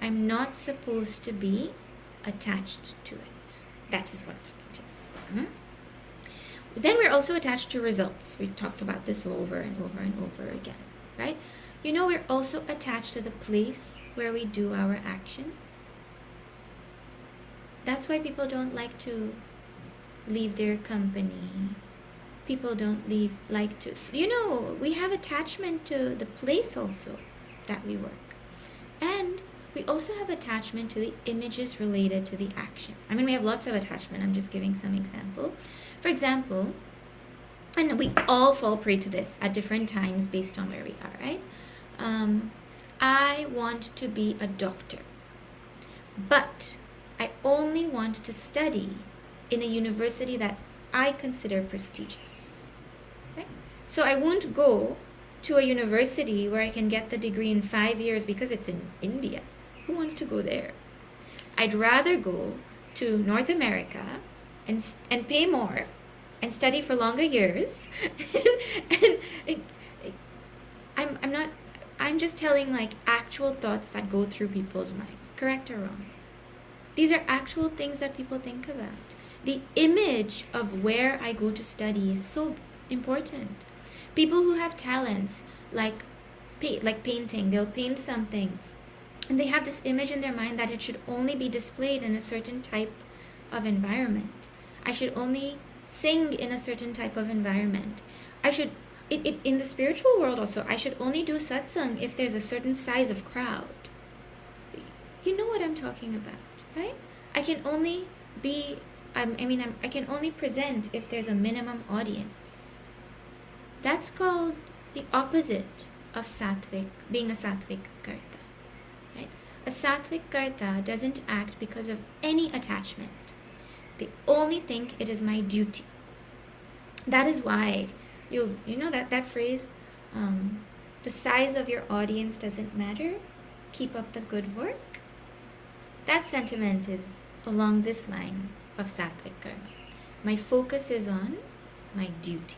I'm not supposed to be attached to it. That is what it is. Then we're also attached to results. We talked about this over and over and over again, right? We're also attached to the place where we do our actions. That's why people don't like to leave their company. People don't like to... we have attachment to the place also that we work. And we also have attachment to the images related to the action. We have lots of attachment. I'm just giving some example. For example, and we all fall prey to this at different times based on where we are, right? I want to be a doctor, but I only want to study in a university that I consider prestigious. Okay? So I won't go to a university where I can get the degree in 5 years because it's in India. Who wants to go there? I'd rather go to North America and pay more and study for longer years. I'm just telling actual thoughts that go through people's minds, correct or wrong. These are actual things that people think about. The image of where I go to study is so important. People who have talents like painting, they'll paint something and they have this image in their mind that it should only be displayed in a certain type of environment. I should only sing in a certain type of environment. In the spiritual world also, I should only do satsang if there's a certain size of crowd. You know what I'm talking about, right? I can only I can only present if there's a minimum audience. That's called the opposite of sattvic, being a sattvic karta, right? A sattvic karta doesn't act because of any attachment. They only think it is my duty. That is why that phrase, the size of your audience doesn't matter, keep up the good work. That sentiment is along this line of sattvic karma. My focus is on my duty.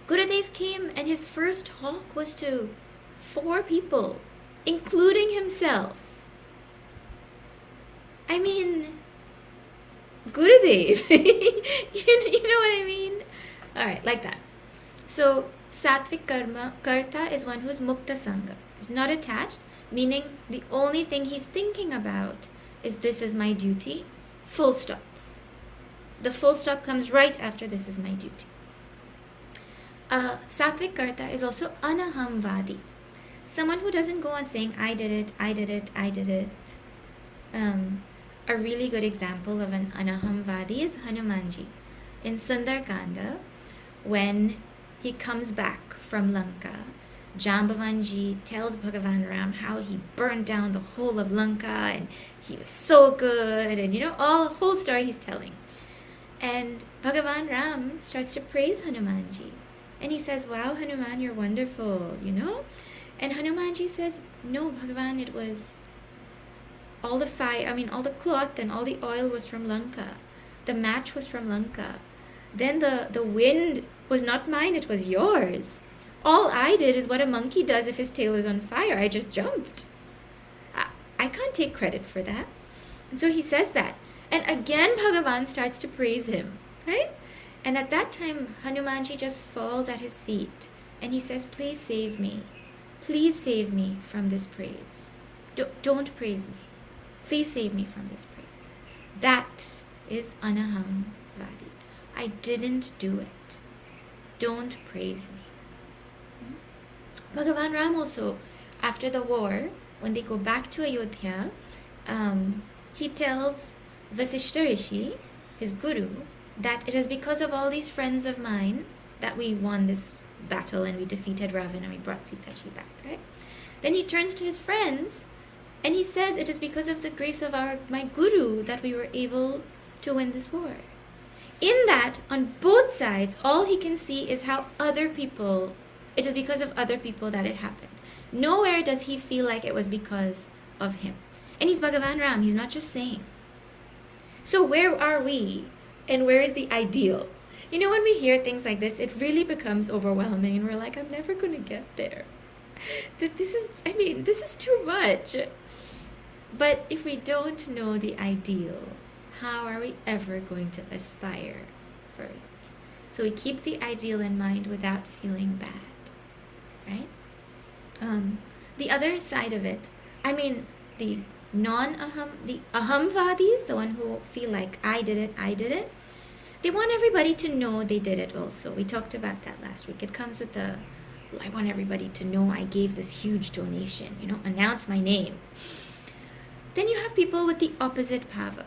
Gurudev came and his first talk was to 4 people, including himself. Gurudev. you know what I mean? Alright, like that. So, sattvic karta is one who's mukta sangha. Is not attached, meaning the only thing he's thinking about is this is my duty, full stop. The full stop comes right after this is my duty. Sattvic karta is also anahamvadi. Someone who doesn't go on saying, I did it, I did it, I did it. A really good example of an anahamvadi is Hanumanji. In Sundarkanda, when he comes back from Lanka, Jambavanji tells Bhagavan Ram how he burned down the whole of Lanka and he was so good, and the whole story he's telling. And Bhagavan Ram starts to praise Hanumanji. And he says, wow, Hanuman, you're wonderful, And Hanumanji says, no, Bhagavan, it was all the fire, all the cloth and all the oil was from Lanka. The match was from Lanka. Then the wind was not mine, it was yours. All I did is what a monkey does if his tail is on fire. I just jumped. I can't take credit for that. And so he says that. And again, Bhagavan starts to praise him, right? And at that time, Hanumanji just falls at his feet. And he says, please save me. Please save me from this praise. Don't praise me. Please save me from this praise. That is anahamvadi. I didn't do it. Don't praise me. Bhagavan Ram also, after the war, when they go back to Ayodhya, he tells Vasishta Rishi, his guru, that it is because of all these friends of mine that we won this battle and we defeated Ravana and we brought Sitaji back, right? Then he turns to his friends and he says, it is because of the grace of my guru that we were able to win this war. In that, on both sides, all he can see is how it is because of other people that it happened. Nowhere does he feel like it was because of him. And he's Bhagavan Ram. He's not just saying. So where are we? And where is the ideal? You know, when we hear things like this, it really becomes overwhelming. And we're like, I'm never going to get there. This is too much. But if we don't know the ideal, how are we ever going to aspire for it? So we keep the ideal in mind without feeling bad, right? The other side of it, the the ahamvadis, the one who feel like I did it, they want everybody to know they did it also. We talked about that last week. It comes with I want everybody to know I gave this huge donation, announce my name. Then you have people with the opposite bhava.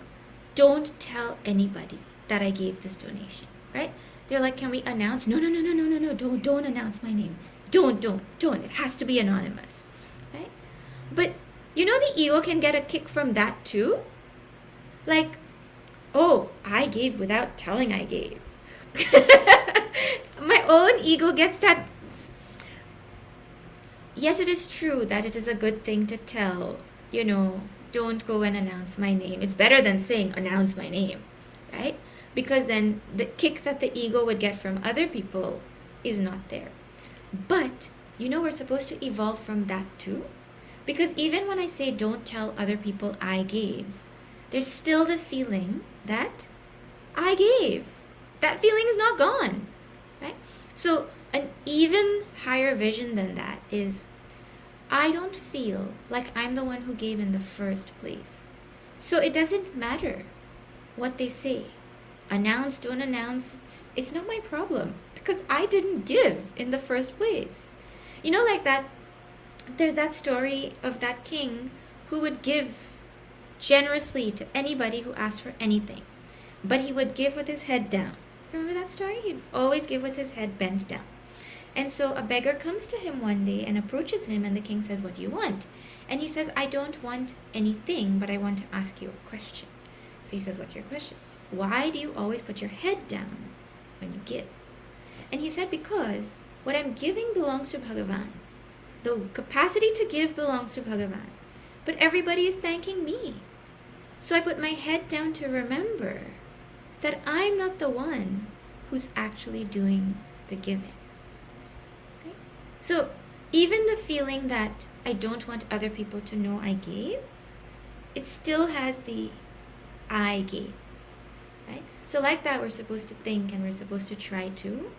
Don't tell anybody that I gave this donation, right? They're like, can we announce? No, don't announce my name. Don't. It has to be anonymous, right? But the ego can get a kick from that too. Like, oh, I gave without telling I gave. My own ego gets that. Yes, it is true that it is a good thing to tell, don't go and announce my name. It's better than saying announce my name, right? Because then the kick that the ego would get from other people is not there. But, we're supposed to evolve from that too. Because even when I say don't tell other people I gave, there's still the feeling that I gave. That feeling is not gone, right? So an even higher vision than that is I don't feel like I'm the one who gave in the first place. So it doesn't matter what they say. Announce, don't announce, it's not my problem because I didn't give in the first place. Like that, there's that story of that king who would give generously to anybody who asked for anything, but he would give with his head down. Remember that story? He'd always give with his head bent down. And so a beggar comes to him one day and approaches him, and the king says, what do you want? And he says, I don't want anything, but I want to ask you a question. So he says, what's your question? Why do you always put your head down when you give? And he said, because what I'm giving belongs to Bhagavan. The capacity to give belongs to Bhagavan. But everybody is thanking me. So I put my head down to remember that I'm not the one who's actually doing the giving. Okay? So even the feeling that I don't want other people to know I gave, it still has the I gave. Right? So like that, we're supposed to think and we're supposed to try to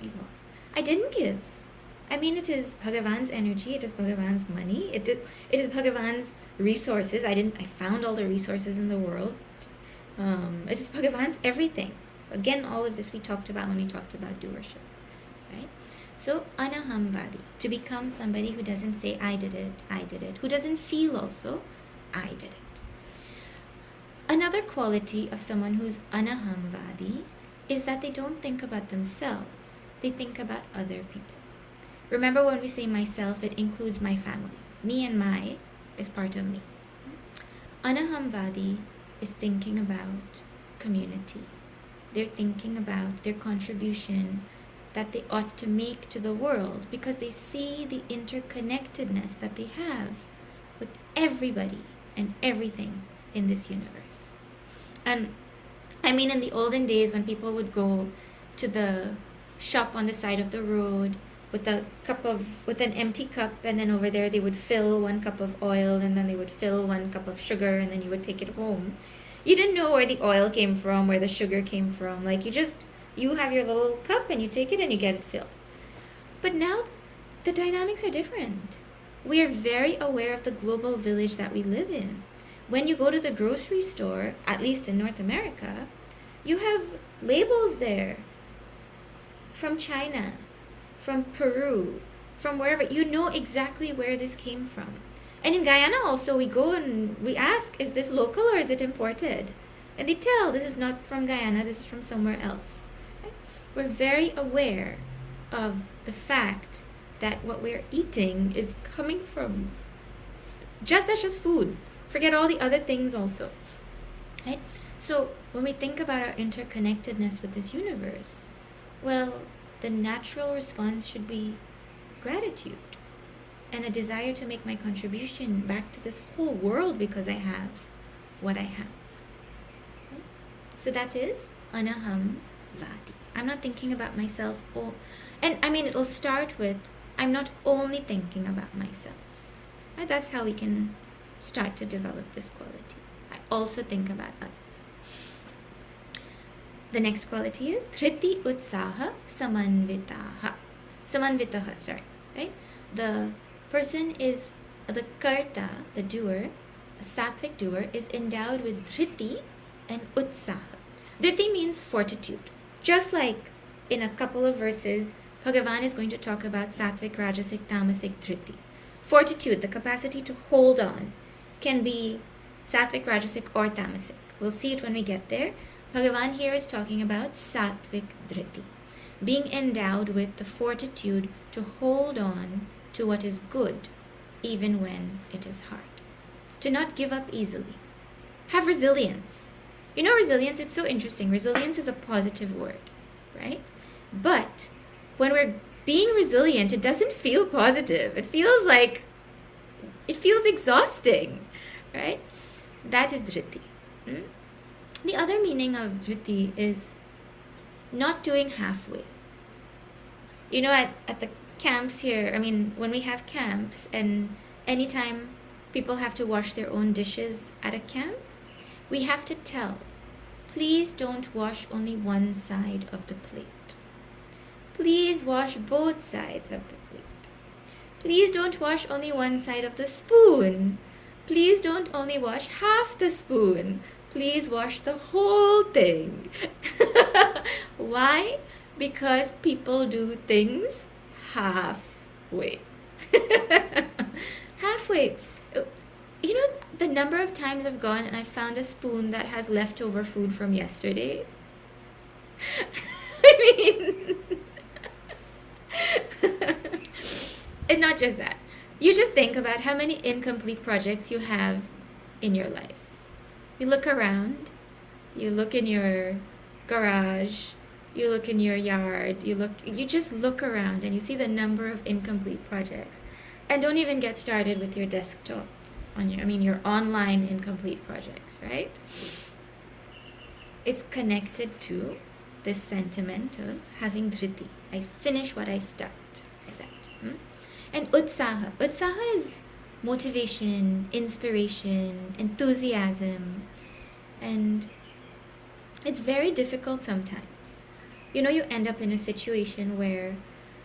evolve. I didn't give. It is Bhagavan's energy, it is Bhagavan's money, it is Bhagavan's resources. I found all the resources in the world. It is Bhagavan's everything. Again, all of this we talked about when we talked about doership. Right? So, anahamvadi, to become somebody who doesn't say, I did it, who doesn't feel also, I did it. Another quality of someone who's anahamvadi is that they don't think about themselves, they think about other people. Remember when we say myself, it includes my family. Me and my is part of me. Anahamvadi is thinking about community. They're thinking about their contribution that they ought to make to the world because they see the interconnectedness that they have with everybody and everything in this universe. And in the olden days when people would go to the shop on the side of the road with an empty cup, and then over there they would fill 1 cup of oil, and then they would fill 1 cup of sugar, and then you would take it home. You didn't know where the oil came from, where the sugar came from. Like you have your little cup and you take it and you get it filled. But now the dynamics are different. We are very aware of the global village that we live in. When you go to the grocery store, at least in North America, you have labels there from China, from Peru, from wherever. You know exactly where this came from. And in Guyana also, we go and we ask, is this local or is it imported? And they tell, this is not from Guyana, this is from somewhere else. Right? We're very aware of the fact that what we're eating is coming from that's just food. Forget all the other things also. Right? So when we think about our interconnectedness with this universe, well, the natural response should be gratitude. and a desire to make my contribution back to this whole world because I have what I have. So that is anaham vadi. I'm not thinking about myself. And I mean, it'll start with, I'm not only thinking about myself. Right? That's how we can start to develop this quality. I also think about others. The next quality is thriti utsaha samanvitaha. Samanvitaha, sorry. Right? The person is, the karta, the doer, a sattvic doer, is endowed with dhriti and utsaha. Dhriti means fortitude. Just like in a couple of verses, Bhagavan is going to talk about sattvic, rajasic, tamasic, dhriti. Fortitude, the capacity to hold on, can be sattvic, rajasic, or tamasic. We'll see it when we get there. Bhagavan here is talking about sattvic dhriti, being endowed with the fortitude to hold on to what is good, even when it is hard. To not give up easily. Have resilience. You know, resilience, it's so interesting. Resilience is a positive word, right? But when we're being resilient, it doesn't feel positive. It feels exhausting, right? That is dhriti. The other meaning of dhriti is not doing halfway. You know, at the camps here, I mean, when we have camps and anytime people have to wash their own dishes at a camp, we have to tell, please don't wash only one side of the plate. Please wash both sides of the plate. Please don't wash only one side of the spoon. Please don't only wash half the spoon. Please wash the whole thing. Why? Because people do things halfway. Halfway. You know, the number of times I've gone and I found a spoon that has leftover food from yesterday. I mean, and not just that. You just think about how many incomplete projects you have in your life. You look around, you look in your garage, you look in your yard, you just look around and you see the number of incomplete projects. And don't even get started with your desktop, your online incomplete projects, right? It's connected to this sentiment of having dhriti. I finish what I start, like that. And utsaha. Utsaha is motivation, inspiration, enthusiasm. And it's very difficult sometimes. You know, you end up in a situation where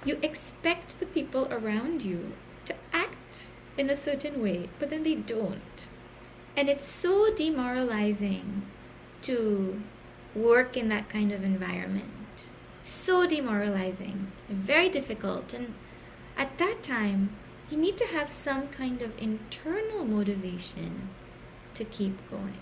you expect the people around you to act in a certain way, but then they don't. And it's so demoralizing to work in that kind of environment. So demoralizing, very difficult. And at that time, you need to have some kind of internal motivation to keep going.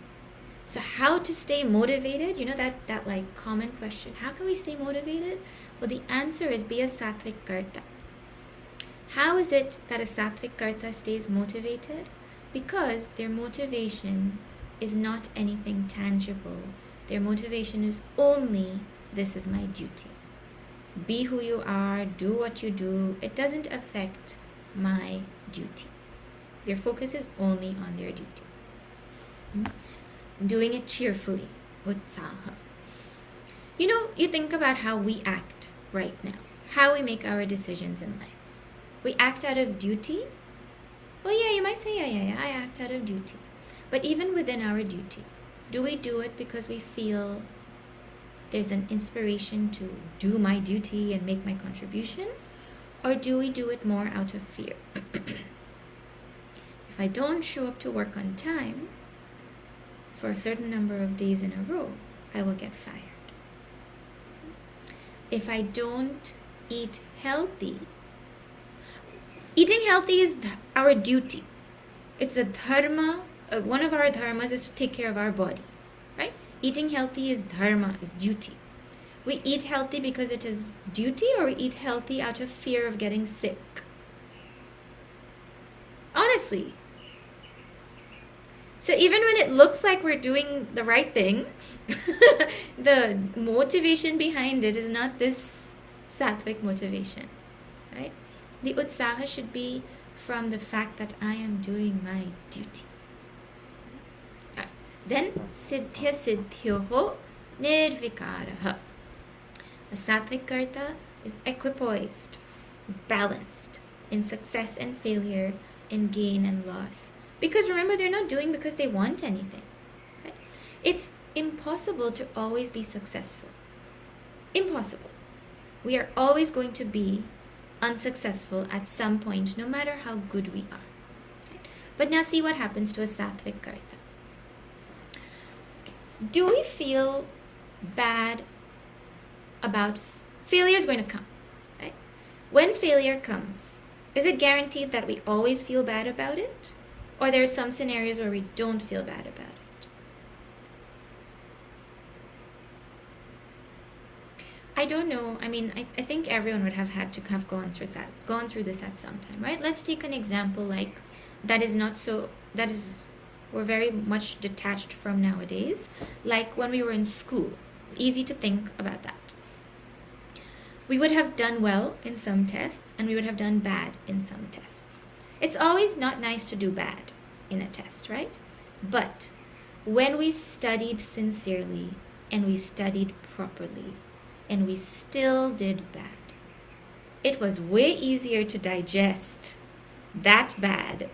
So how to stay motivated? You know, that like common question. How can we stay motivated? Well, the answer is be a sattvic karta. How is it that a sattvic karta stays motivated? Because their motivation is not anything tangible. Their motivation is only, this is my duty. Be who you are, do what you do. It doesn't affect my duty. Their focus is only on their duty. Doing it cheerfully, utsaha. You know, you think about how we act right now, how we make our decisions in life. We act out of duty. Well, yeah, you might say, yeah, I act out of duty. But even within our duty, do we do it because we feel there's an inspiration to do my duty and make my contribution? Or do we do it more out of fear? If I don't show up to work on time for a certain number of days in a row, I will get fired. If I don't eat healthy, eating healthy is our duty. It's the dharma. One of our dharmas is to take care of our body, right? Eating healthy is dharma, is duty. We eat healthy because it is duty, or we eat healthy out of fear of getting sick? Honestly. So even when it looks like we're doing the right thing, the motivation behind it is not this sattvic motivation, right? The utsaha should be from the fact that I am doing my duty. Right. Then siddhya siddhyoho nirvikaraha. A sattvic karta is equipoised, balanced in success and failure, in gain and loss. Because remember, they're not doing because they want anything. Right? It's impossible to always be successful. Impossible. We are always going to be unsuccessful at some point, no matter how good we are. Right? But now see what happens to a sattvic karta. Do we feel bad about failure? Is going to come, right? When failure comes, is it guaranteed that we always feel bad about it? Or there are some scenarios where we don't feel bad about it? I don't know. I mean, I think everyone would have had to have gone through this at some time, right? Let's take an example like we're very much detached from nowadays, like when we were in school. Easy to think about that. We would have done well in some tests, and we would have done bad in some tests. It's always not nice to do bad in a test, right? But when we studied sincerely, and we studied properly, and we still did bad, it was way easier to digest that bad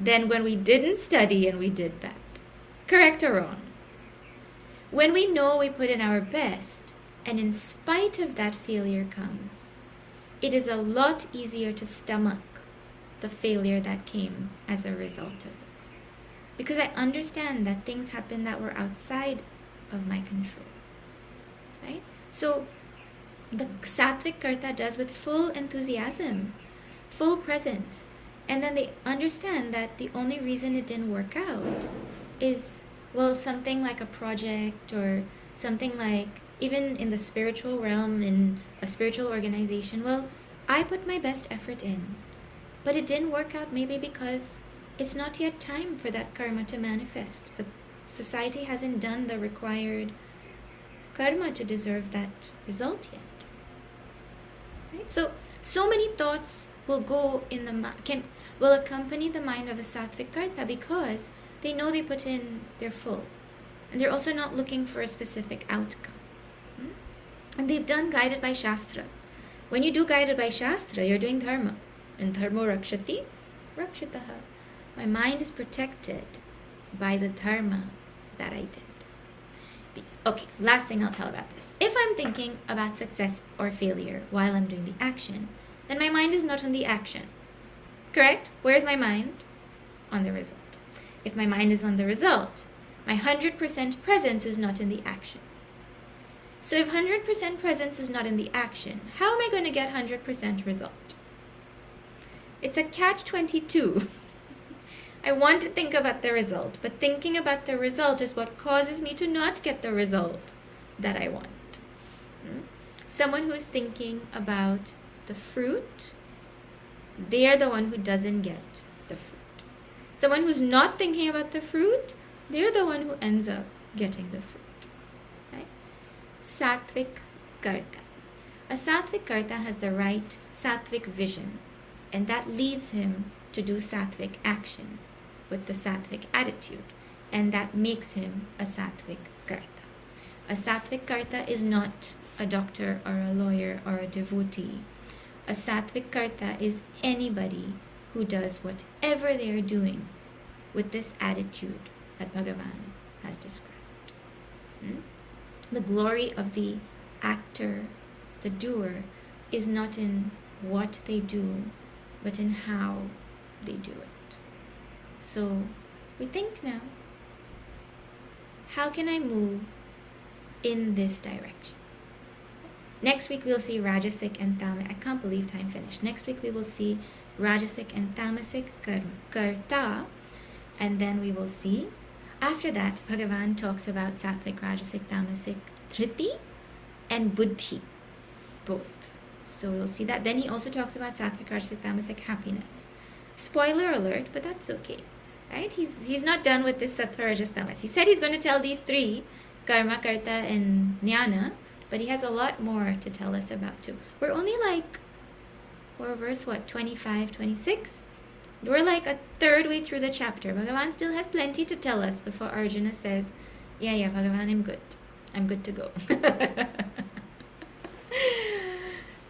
than when we didn't study and we did bad. Correct or wrong? When we know we put in our best, and in spite of that failure comes, it is a lot easier to stomach the failure that came as a result of it. Because I understand that things happened that were outside of my control. Right? So the sattvic karta does with full enthusiasm, full presence, and then they understand that the only reason it didn't work out is, well, something like a project, or something like, even in the spiritual realm, in a spiritual organization, well, I put my best effort in, but it didn't work out maybe because it's not yet time for that karma to manifest. The society hasn't done the required karma to deserve that result yet. Right? So many thoughts will go in the will accompany the mind of a sattvic karta because they know they put in their full, and they're also not looking for a specific outcome. And they've done guided by Shastra. When you do guided by Shastra, you're doing dharma. And dharma rakshati, rakshitaha. My mind is protected by the dharma that I did. Okay, last thing I'll tell about this. If I'm thinking about success or failure while I'm doing the action, then my mind is not on the action. Correct? Where's my mind? On the result. If my mind is on the result, my 100% presence is not in the action. So if 100% presence is not in the action, how am I going to get 100% result? It's a catch-22. I want to think about the result, but thinking about the result is what causes me to not get the result that I want. Someone who is thinking about the fruit, they are the one who doesn't get the fruit. Someone who's not thinking about the fruit, they're the one who ends up getting the fruit. Right? Sattvic karta. A sattvic karta has the right sattvic vision, and that leads him to do sattvic action with the sattvic attitude, and that makes him a sattvic karta. A sattvic karta is not a doctor or a lawyer or a devotee. A sattvic karta is anybody who does whatever they are doing with this attitude that Bhagavan has described. The glory of the actor, the doer, is not in what they do, but in how they do it. So we think now, how can I move in this direction? Next week we'll see Rajasic and Tamasic. I can't believe time finished. Next week we will see Rajasic and Tamasic karta, and then we will see, after that, Bhagavan talks about Sattvic, Rajasic, Tamasic, Dhriti, and Buddhi, both. So we'll see that. Then he also talks about Sattvic, Rajasic, Tamasic, happiness. Spoiler alert, but that's okay, right? He's not done with this Sattva, Rajas, Tamas. He said he's going to tell these three, Karma, Karta, and Jnana, but he has a lot more to tell us about too. We're only verse 25, 26? We're like a third way through the chapter. Bhagavan still has plenty to tell us before Arjuna says, yeah, Bhagavan, I'm good. I'm good to go.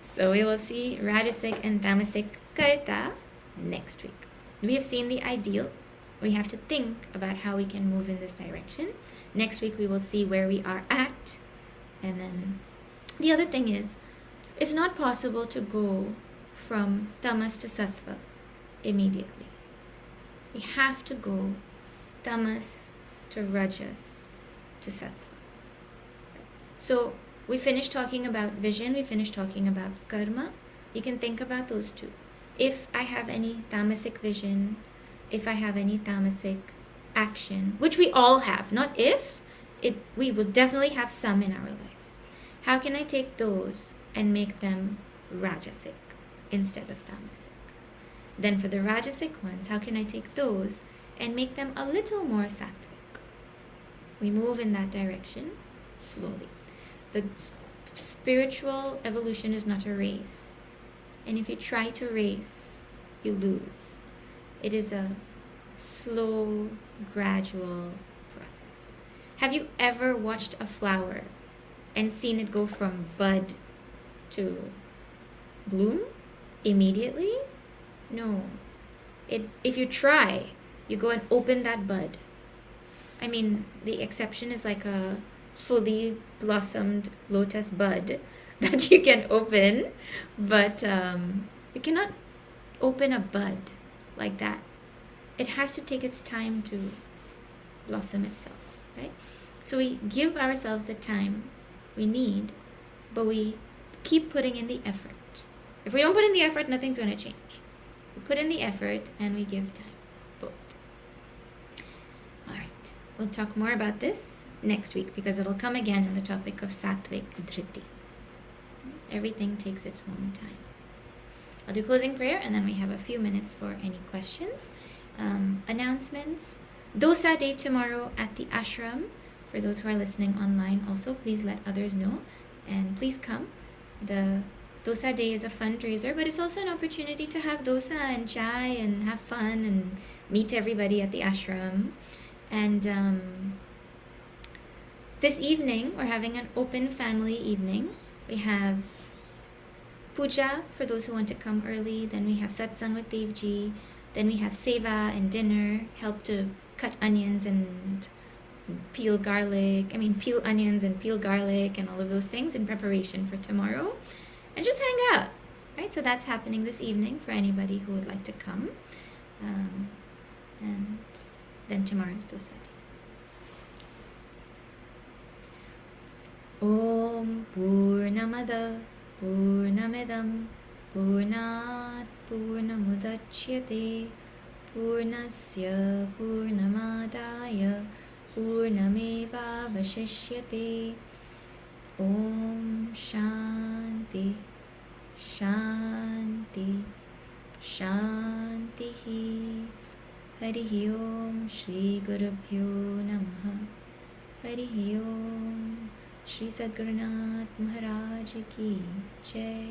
So we will see Rajasic and Tamasic Karta next week. We have seen the ideal. We have to think about how we can move in this direction. Next week we will see where we are at. And then the other thing is, it's not possible to go from tamas to sattva immediately. We have to go tamas to rajas to sattva. So we finished talking about vision, we finished talking about karma. You can think about those two. If I have any tamasic vision, if I have any tamasic action, which we all have, not if, we will definitely have some in our life. How can I take those and make them rajasic instead of tamasic? Then for the rajasic ones, how can I take those and make them a little more sattvic? We move in that direction slowly. The spiritual evolution is not a race. And if you try to race, you lose. It is a slow, gradual process. Have you ever watched a flower and seen it go from bud to bloom immediately? No. If you try, you go and open that bud. I mean, the exception is like a fully blossomed lotus bud that you can open, but you cannot open a bud like that. It has to take its time to blossom itself, right? So we give ourselves the time we need, but we keep putting in the effort. If we don't put in the effort, nothing's going to change. We put in the effort and we give time. Both. All right. We'll talk more about this next week because it'll come again in the topic of Sattvic Dhriti. Everything takes its own time. I'll do closing prayer and then we have a few minutes for any questions. Announcements. Dosa Day tomorrow at the ashram. For those who are listening online also, please let others know and please come. The Dosa Day is a fundraiser, but it's also an opportunity to have dosa and chai and have fun and meet everybody at the ashram. And this evening, we're having an open family evening. We have puja for those who want to come early. Then we have satsang with Devji. Then we have seva and dinner, help to cut onions and peel onions and peel garlic and all of those things in preparation for tomorrow. And just hang out, right? So that's happening this evening for anybody who would like to come. And then tomorrow's the Dosa Day. Om Purnamada Purnamidam Purnat Purnamudachyate Purnasya Purnamadaya Purnameva Vashishyate. Om Shanti Shanti Shanti. Harihi Om Shri Gurubhyo Namaha. Harihi Om Shri Sadgurunath Maharaj Ki Jai.